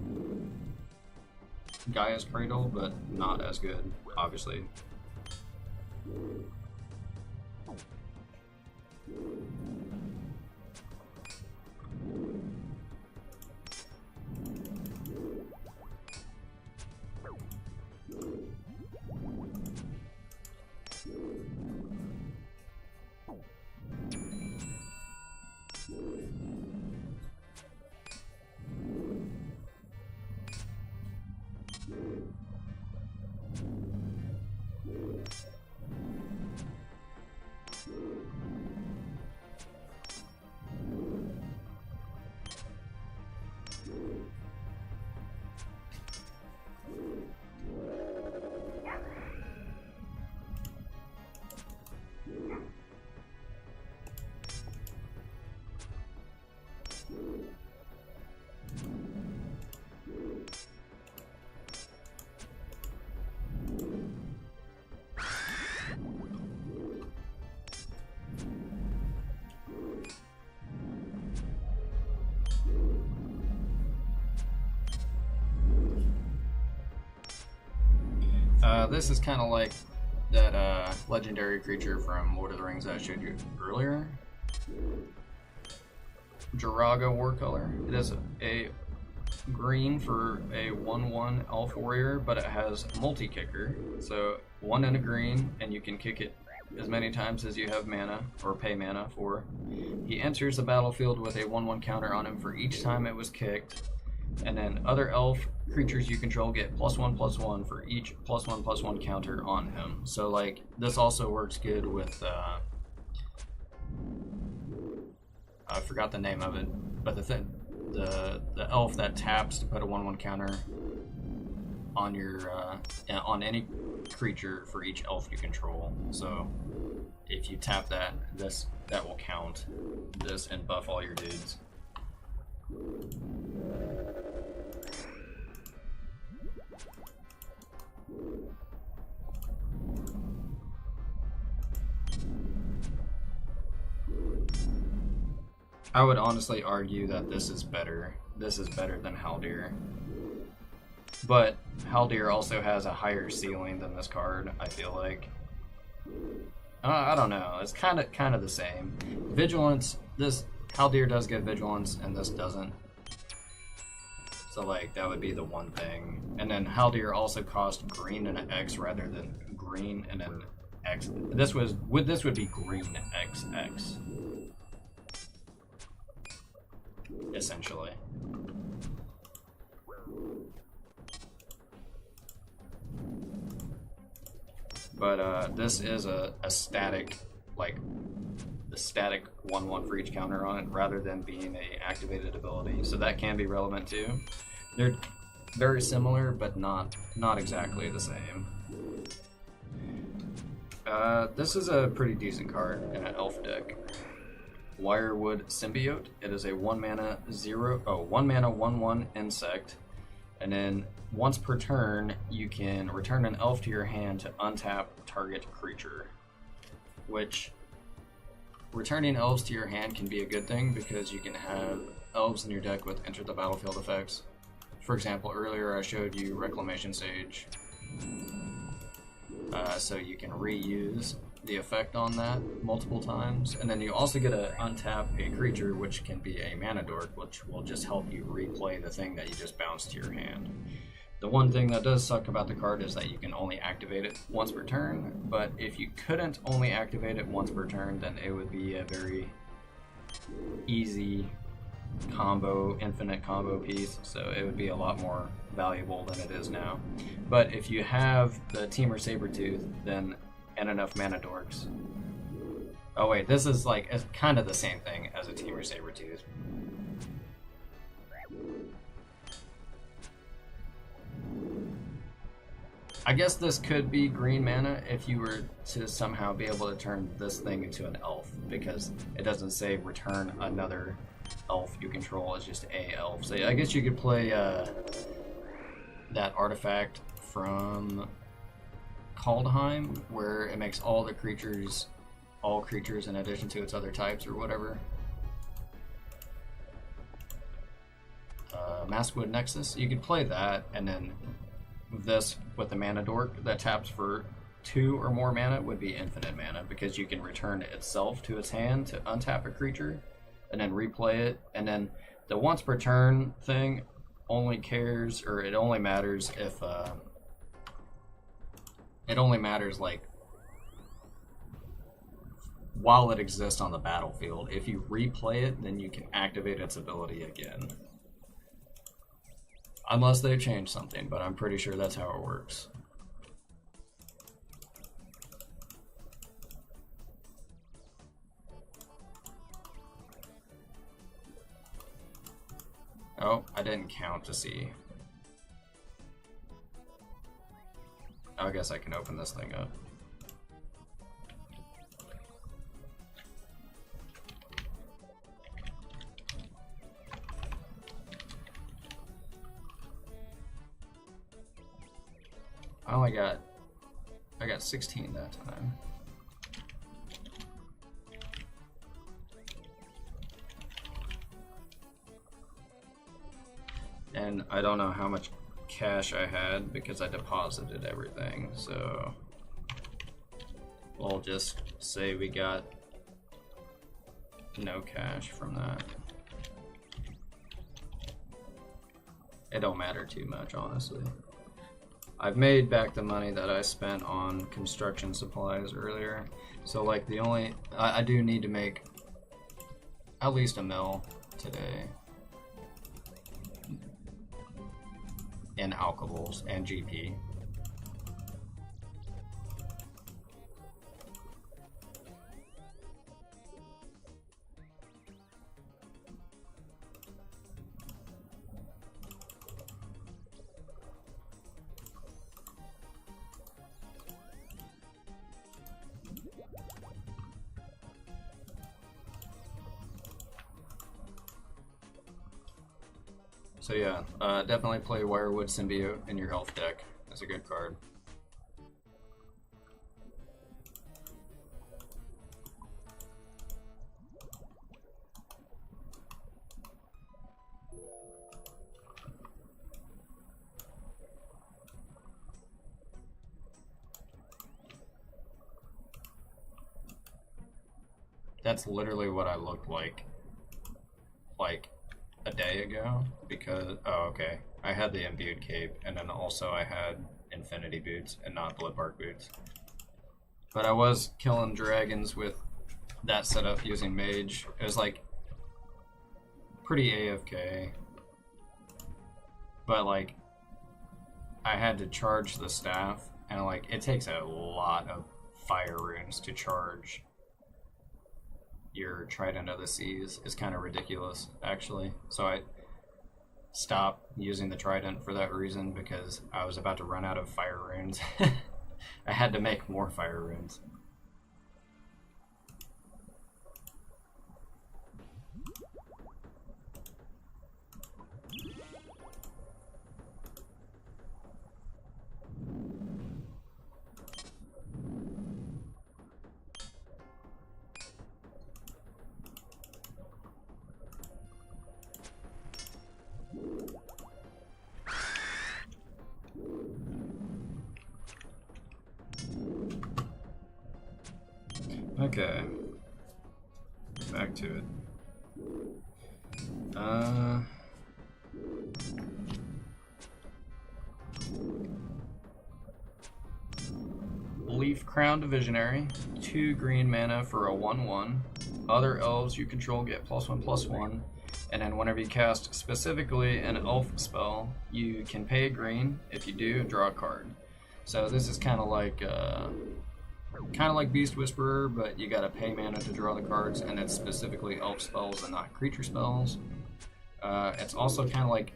Gaia's Cradle, but not as good, obviously. This is kind of like that legendary creature from Lord of the Rings that I showed you earlier. Jiraga War Color. It is a green for a 1/1 elf warrior, but it has multi-kicker. So 1 and a green, and you can kick it as many times as you have mana, or pay mana for. He enters the battlefield with a 1/1 counter on him for each time it was kicked. And then other elf creatures you control get +1/+1 for each +1/+1 counter on him. So like this also works good with I forgot the name of it. But the elf that taps to put a 1/1 counter on your on any creature for each elf you control. So if you tap that, that will count this and buff all your dudes. I would honestly argue that this is better. This is better than Haldir. But Haldir also has a higher ceiling than this card, I feel like. I don't know. It's kind of the same. Vigilance, this Haldir does get Vigilance and this doesn't. So like that would be the one thing. And then Haldir also cost green and an X rather than green and an X. This would be green XX. Essentially. But this is a static, like the static 1/1 for each counter on it, rather than being a activated ability. So that can be relevant too. They're very similar, but not exactly the same. This is a pretty decent card in an elf deck. Wirewood Symbiote. It is a 1 mana 1/1 insect, and then once per turn you can return an elf to your hand to untap target creature. Which returning elves to your hand can be a good thing because you can have elves in your deck with enter the battlefield effects. For example, earlier I showed you Reclamation Sage, so you can reuse the effect on that multiple times, and then you also get to untap a creature, which can be a mana dork, which will just help you replay the thing that you just bounced to your hand. The one thing that does suck about the card is that you can only activate it once per turn, but if you couldn't only activate it once per turn, then it would be a very easy combo, infinite combo piece, so it would be a lot more valuable than it is now. But if you have the Teamer Sabertooth, then and enough mana dorks. Oh wait, this is like it's kind of the same thing as a Teamer Sabertooth. I guess this could be green mana if you were to somehow be able to turn this thing into an elf, because it doesn't say return another elf you control, it's just a elf. So I guess you could play that artifact from Kaldheim, where it makes all creatures in addition to its other types or whatever. Maskwood Nexus, you could play that, and then this with the mana dork that taps for 2 or more mana would be infinite mana, because you can return itself to its hand to untap a creature and then replay it. And then the once per turn thing only cares, or it only matters if it only matters like while it exists on the battlefield. If you replay it, then you can activate its ability again. Unless they've changed something, but I'm pretty sure that's how it works. Oh, I didn't count to see. I guess I can open this thing up. I got 16 that time. And I don't know how much cash I had because I deposited everything, so we'll just say we got no cash from that. It don't matter too much, honestly. I've made back the money that I spent on construction supplies earlier, so like I do need to make at least $1 million today in alcohols and GP. So yeah, definitely play Wirewood Symbiote in your elf deck. That's a good card. That's literally what I looked like a day ago, because, oh, okay, I had the imbued cape, and then also I had infinity boots and not bloodbark boots. But I was killing dragons with that setup using mage. It was like pretty AFK, but like I had to charge the staff, and like it takes a lot of fire runes to charge your Trident of the Seas. Is kind of ridiculous, actually. So I stopped using the Trident for that reason, because I was about to run out of fire runes. I had to make more fire runes. Okay, back to it. Leaf Crown Divisionary, 2 green mana for a 1/1. Other elves you control get +1/+1, and then whenever you cast specifically an elf spell, you can pay a green. If you do, draw a card. So this is kind of like Beast Whisperer, but you gotta pay mana to draw the cards, and it's specifically elf spells and not creature spells. It's also kind of like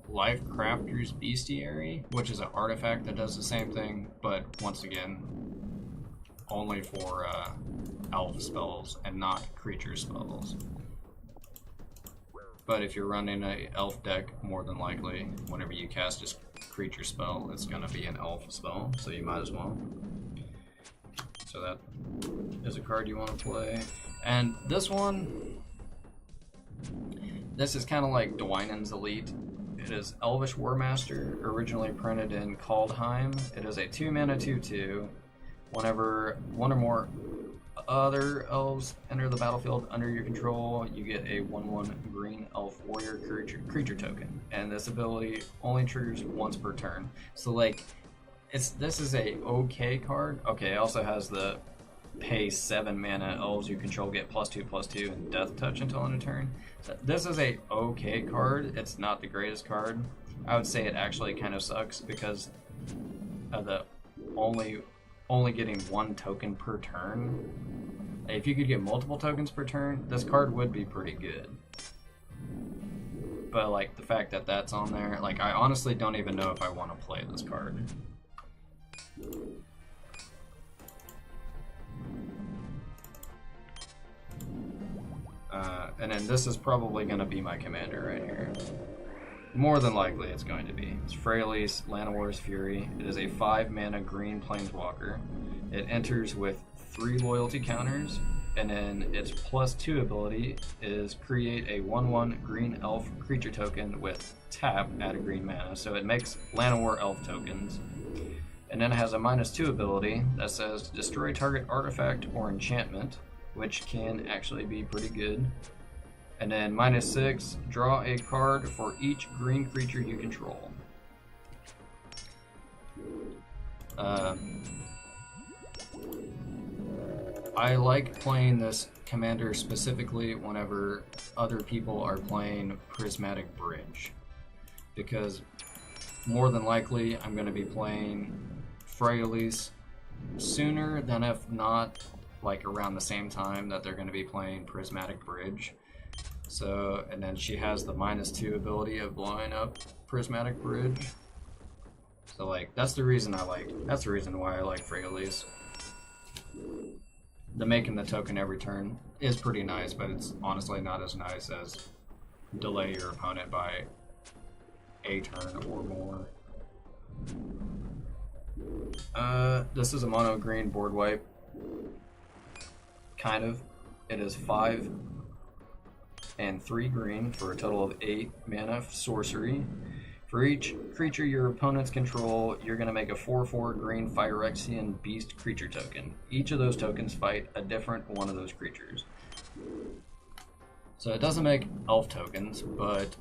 Life Crafter's Bestiary, which is an artifact that does the same thing, but once again, only for elf spells and not creature spells. But if you're running an elf deck, more than likely, whenever you cast a creature spell, it's going to be an elf spell, so you might as well. So that is a card you want to play. And this one, this is kind of like Dwynen's Elite. It is Elvish Warmaster, originally printed in Kaldheim. It is a 2-mana 2/2. Whenever one or more other elves enter the battlefield under your control, you get a 1/1 green elf warrior creature token, and this ability only triggers once per turn. So like, this is a okay card. Okay, it also has the pay 7 mana elves you control get +2/+2 and death touch until end of turn. So this is a okay card. It's not the greatest card. I would say it actually kind of sucks because of the only getting 1 token per turn. If you could get multiple tokens per turn, this card would be pretty good. But like the fact that that's on there, like I honestly don't even know if I want to play this card. And then this is probably going to be my commander right here. More than likely it's going to be. It's Freyalise, Llanowar's Fury. It is a 5-mana green planeswalker. It enters with 3 loyalty counters, and then its +2 ability is create a 1/1 green elf creature token with tap, add a green mana. So it makes Llanowar elf tokens. And then it has a -2 ability that says destroy target artifact or enchantment, which can actually be pretty good. And then -6, draw a card for each green creature you control. I like playing this commander specifically whenever other people are playing Prismatic Bridge, because more than likely I'm going to be playing Freyalise sooner than, if not like around the same time that they're going to be playing Prismatic Bridge. So, and then she has the -2 ability of blowing up Prismatic Bridge. So like, that's the reason why I like Freyalise. The making the token every turn is pretty nice, but it's honestly not as nice as delay your opponent by a turn or more. This is a mono green board wipe. Kind of. It is 5 and 3 green for a total of 8 mana sorcery. For each creature your opponents control, you're going to make a 4/4 green Phyrexian Beast creature token. Each of those tokens fight a different one of those creatures. So it doesn't make elf tokens, but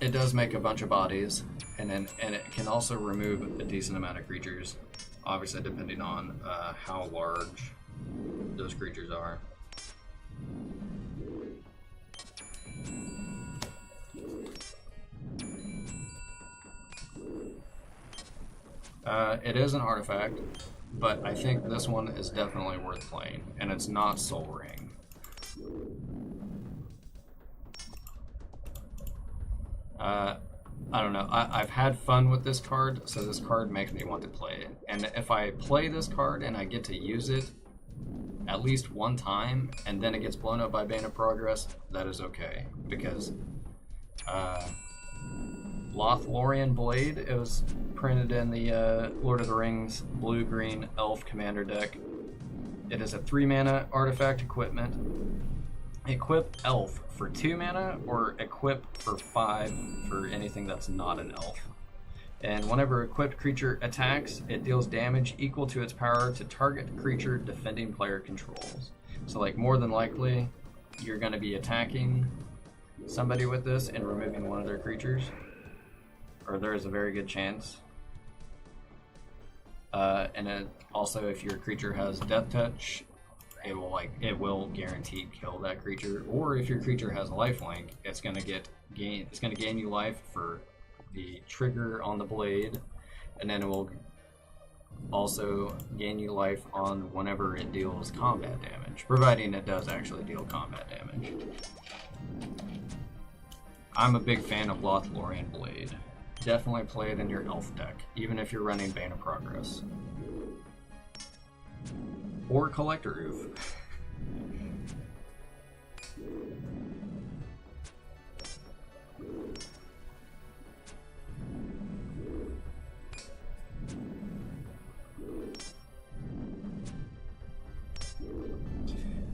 it does make a bunch of bodies, and it can also remove a decent amount of creatures, obviously depending on how large those creatures are. It is an artifact, but I think this one is definitely worth playing, and it's not Soul Ring. I don't know. I've had fun with this card, so this card makes me want to play it. And if I play this card and I get to use it at least one time, and then it gets blown up by Bane of Progress, that is okay. Because Lothlorien Blade, it was printed in the Lord of the Rings blue-green elf commander deck. It is a 3 mana artifact equipment. Equip elf for 2 mana, or equip for 5 for anything that's not an elf. And whenever equipped creature attacks, it deals damage equal to its power to target creature defending player controls. So like more than likely, you're going to be attacking somebody with this and removing one of their creatures. Or there is a very good chance. And it also, if your creature has Death Touch, it will guaranteed kill that creature. Or if your creature has lifelink, it's gonna gain you life for the trigger on the blade, and then it will also gain you life on whenever it deals combat damage, providing it does actually deal combat damage. I'm a big fan of Lothlorien Blade. Definitely play it in your elf deck, even if you're running Bane of Progress. Or Collector Oof.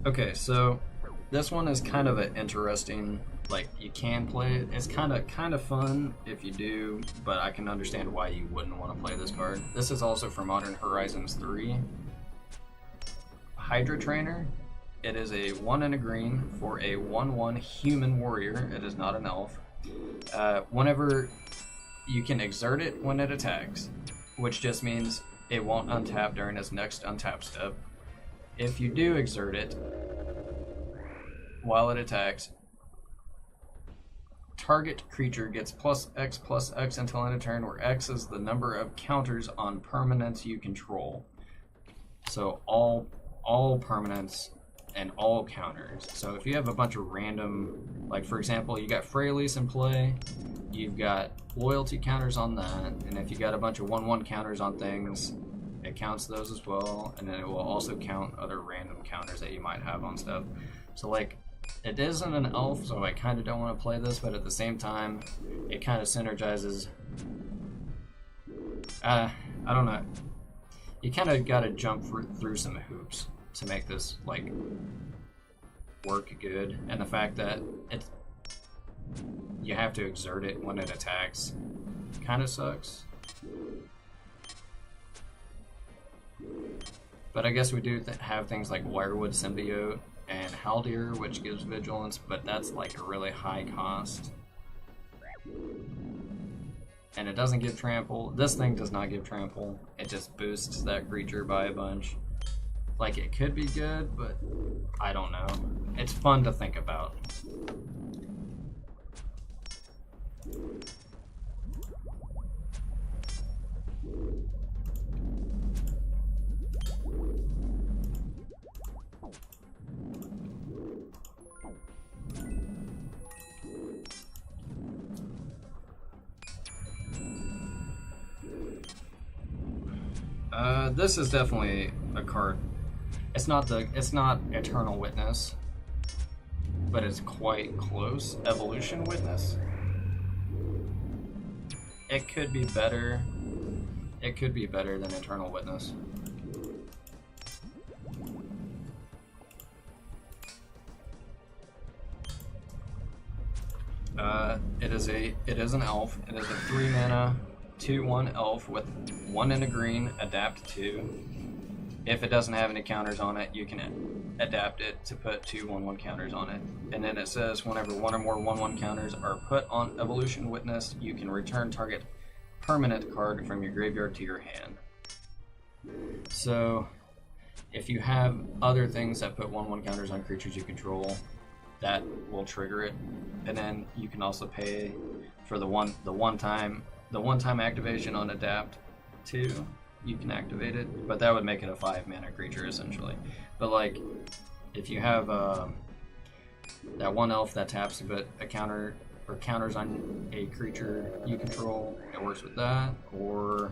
Okay, so this one is kind of an interesting, like, you can play it. It's kind of fun if you do, but I can understand why you wouldn't want to play this card. This is also for Modern Horizons 3. Hydra Trainer. It is a 1 and a green for a 1/1 human warrior. It is not an elf. Whenever you can exert it when it attacks, which just means it won't untap during its next untap step. If you do exert it while it attacks, target creature gets +X until end of turn, where X is the number of counters on permanents you control. So all permanents and all counters. So if you have a bunch of random, like for example, you got Freyalise in play, you've got loyalty counters on that, and if you got a bunch of 1/1 counters on things, it counts those as well, and then it will also count other random counters that you might have on stuff. So like, it isn't an elf, so I kind of don't want to play this, but at the same time, it kind of synergizes. I don't know. You kind of got to jump through some hoops to make this like work good, and the fact that you have to exert it when it attacks kind of sucks. But I guess we do have things like Wirewood Symbiote and Haldir, which gives vigilance, but that's like a really high cost. And it doesn't give trample. This thing does not give trample. It just boosts that creature by a bunch. Like, it could be good, but I don't know. It's fun to think about. This is definitely a card. It's not Eternal Witness, but it's quite close. Evolution Witness. It could be better. It could be better than Eternal Witness. It is an elf. It is a 3 mana, 2/1 elf with 1 in a green, adapt 2. If it doesn't have any counters on it, you can adapt it to put 2 1/1 counters on it. And then it says whenever 1 or more 1/1 counters are put on Evolution Witness, you can return target permanent card from your graveyard to your hand. So if you have other things that put 1/1 counters on creatures you control, that will trigger it. And then you can also pay for the one time activation on adapt 2. You can activate it, but that would make it a 5 mana creature essentially. But like, if you have that one elf that taps to put a counter or counters on a creature you control, it works with that. Or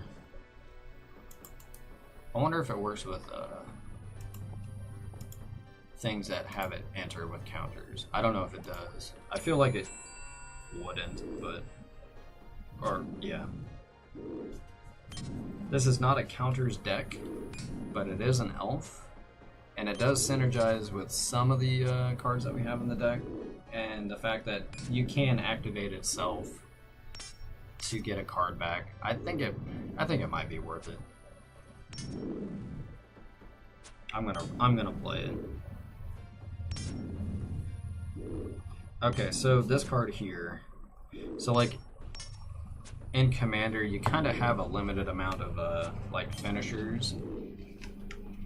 I wonder if it works with things that have it enter with counters. I don't know if it does. I feel like it wouldn't, but yeah. This is not a counters deck, but it is an elf, and it does synergize with some of the cards that we have in the deck, and the fact that you can activate itself to get a card back. I think it might be worth it. I'm gonna play it. Okay, so this card here. So like in Commander, you kind of have a limited amount of like finishers.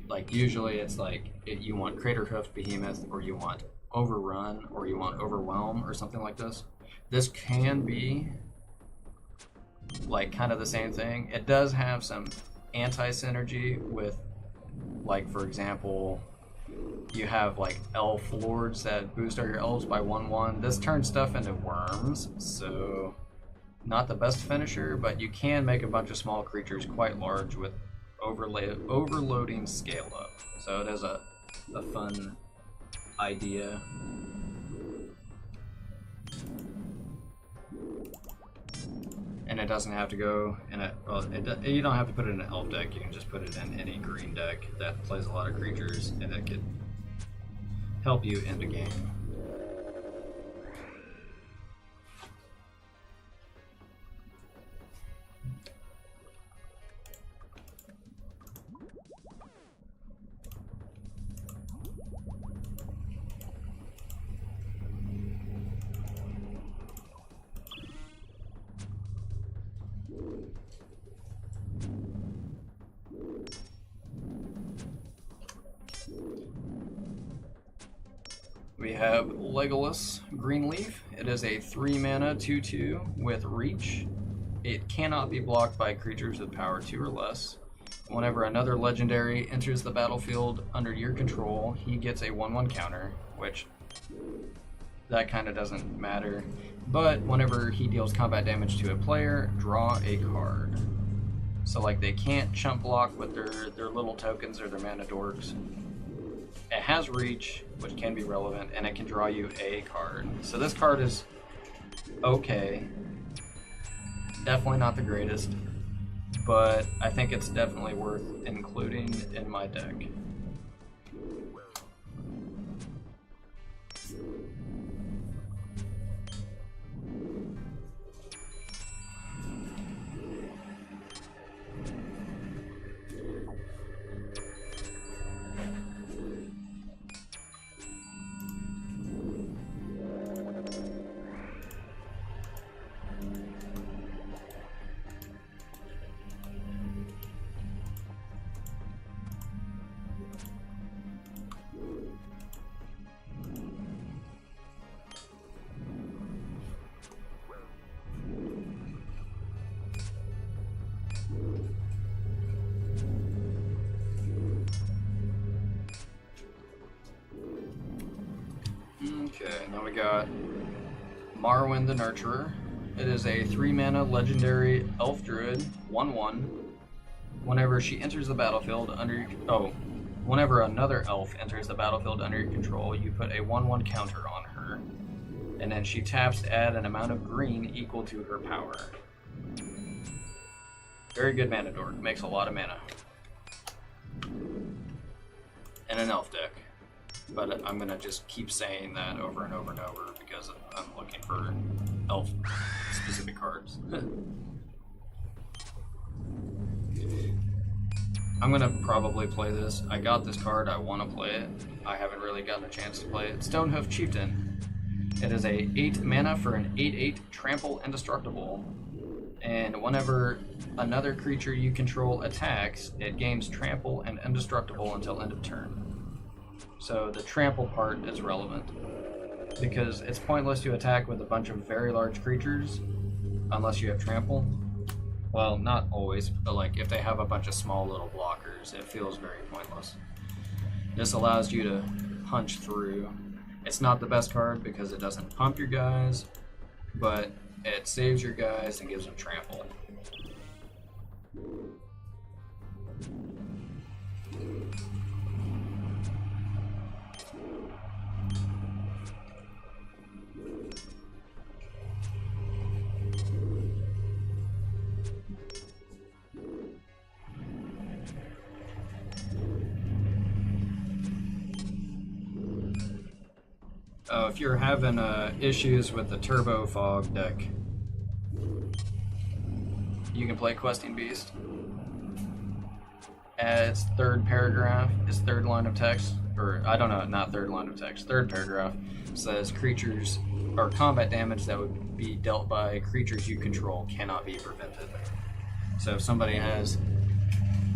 Like usually it's like you want Crater Hoofed Behemoth, or you want Overrun, or you want Overwhelm, or something like this. This can be like kind of the same thing. It does have some anti-synergy with, like, for example, you have like elf lords that boost all your elves by 1/1. This turns stuff into worms, so not the best finisher, but you can make a bunch of small creatures quite large with overloading scale up. So it is a fun idea. And it doesn't have to go in a, well, you don't have to put it in an elf deck. You can just put it in any green deck that plays a lot of creatures, and it could help you end a game. We have Legolas Greenleaf. It is a 3 mana 2/2 with reach. It cannot be blocked by creatures with power 2 or less. Whenever another legendary enters the battlefield under your control, he gets a 1/1 counter, which that kind of doesn't matter. But whenever he deals combat damage to a player, draw a card. So like they can't chump block with their little tokens or their mana dorks. It has reach, which can be relevant, and it can draw you a card. So this card is okay. Definitely not the greatest, but I think it's definitely worth including in my deck. Okay, now we got Marwyn the Nurturer. It is a 3 mana legendary elf druid, 1/1. Whenever she enters the battlefield Whenever another elf enters the battlefield under your control, you put a 1/1 counter on her, and then she taps to add an amount of green equal to her power. Very good mana dork. Makes a lot of mana. In an elf deck. But I'm going to just keep saying that over and over and over because I'm looking for elf-specific cards. I'm going to probably play this. I got this card. I want to play it. I haven't really gotten a chance to play it. Stonehoof Chieftain. It is a 8 mana for an 8/8 trample indestructible. And whenever another creature you control attacks, it gains trample and indestructible until end of turn. So the trample part is relevant because it's pointless to attack with a bunch of very large creatures unless you have trample. Well, not always, but like if they have a bunch of small little blockers, it feels very pointless. This allows you to punch through. It's not the best card because it doesn't pump your guys, but it saves your guys and gives them trample. If you're having issues with the Turbo Fog deck, you can play Questing Beast. Its third paragraph, its third line of text, or I don't know, not third line of text, third paragraph says creatures or combat damage that would be dealt by creatures you control cannot be prevented. So if somebody has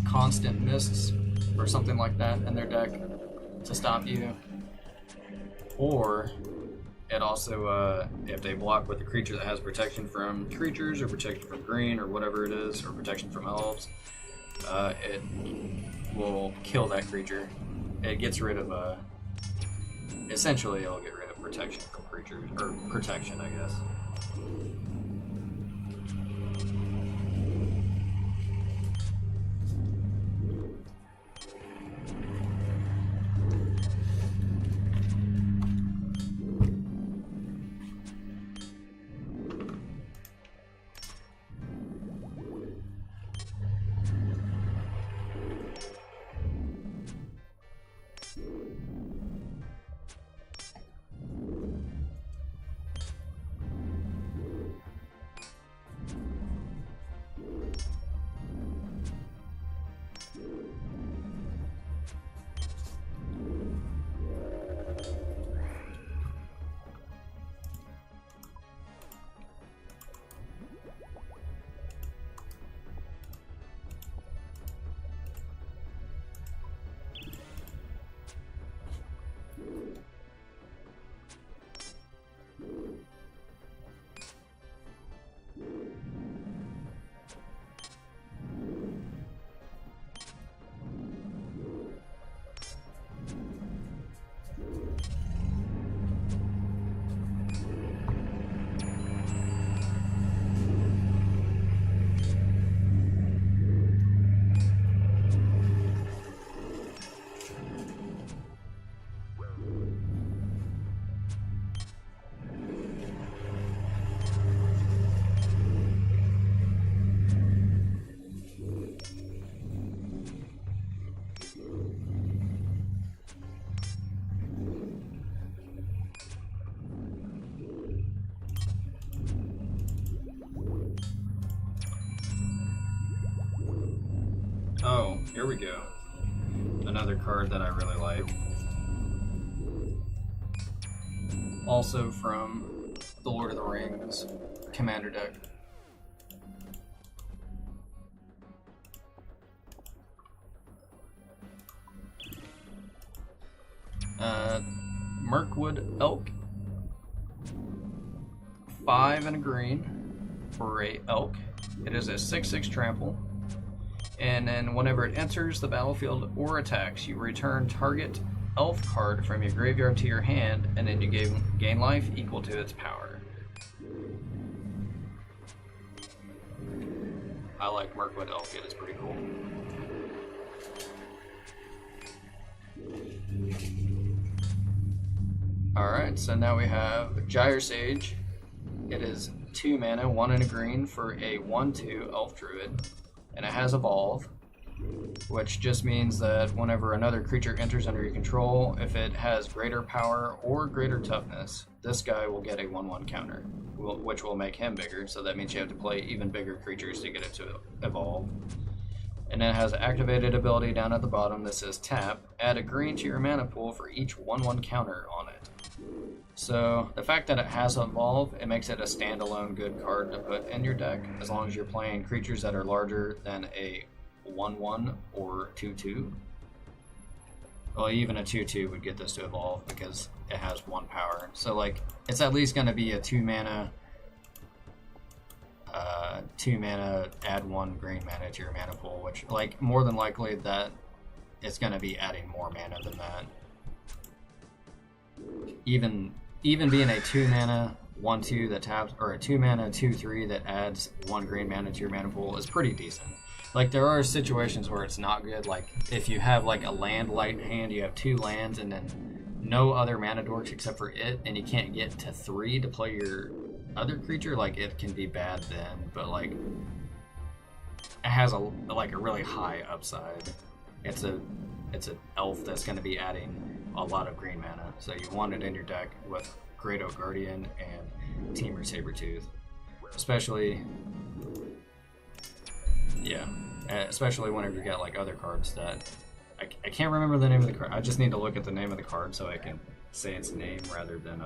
constant mists or something like that in their deck to stop you, or it also, if they block with a creature that has protection from creatures or protection from green or whatever it is, or protection from elves, it will kill that creature. It gets rid of, essentially it'll get rid of protection from creatures, or protection, I guess. Oh, here we go. Another card that I really like. Also from the Lord of the Rings Commander deck. Mirkwood Elk. 5 and a green for a elk. It is a 6/6 trample. And then whenever it enters the battlefield or attacks, you return target elf card from your graveyard to your hand, and then you gain life equal to its power. I like Mirkwood Elk, it is pretty cool. Alright, so now we have Gyre Sage. It is 2 mana, 1 and a green for a 1/2 Elf Druid. And it has Evolve, which just means that whenever another creature enters under your control, if it has greater power or greater toughness, this guy will get a 1/1 counter, which will make him bigger, so that means you have to play even bigger creatures to get it to evolve. And then it has an activated ability down at the bottom that says tap, add a green to your mana pool for each 1/1 counter on it. So the fact that it has Evolve, it makes it a standalone good card to put in your deck, as long as you're playing creatures that are larger than a 1/1 or 2/2. Well, even a 2/2 would get this to evolve because it has 1 power. So like, it's at least going to be a 2 mana, add 1 green mana to your mana pool, which like more than likely that it's going to be adding more mana than that. Even being a 2 mana 1/2 that taps, or a 2 mana 2/3 that adds 1 green mana to your mana pool is pretty decent. Like, there are situations where it's not good, like if you have like a land light hand, you have 2 lands and then no other mana dorks except for it, and you can't get to 3 to play your other creature, like it can be bad then, but like it has a really high upside. It's a elf that's going to be adding a lot of green mana, so you want it in your deck with Great Oak Guardian and Teamer Sabertooth, especially whenever you get like other cards that I can't remember the name of the card. I just need to look at the name of the card so I can say its name rather than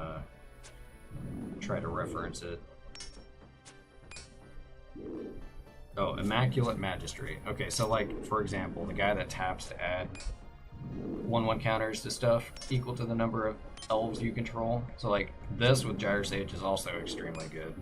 try to reference it. Oh, Immaculate Magistrate. Okay, so like, for example, the guy that taps to add 1/1 counters to stuff equal to the number of elves you control. So like, this with Gyre Sage is also extremely good.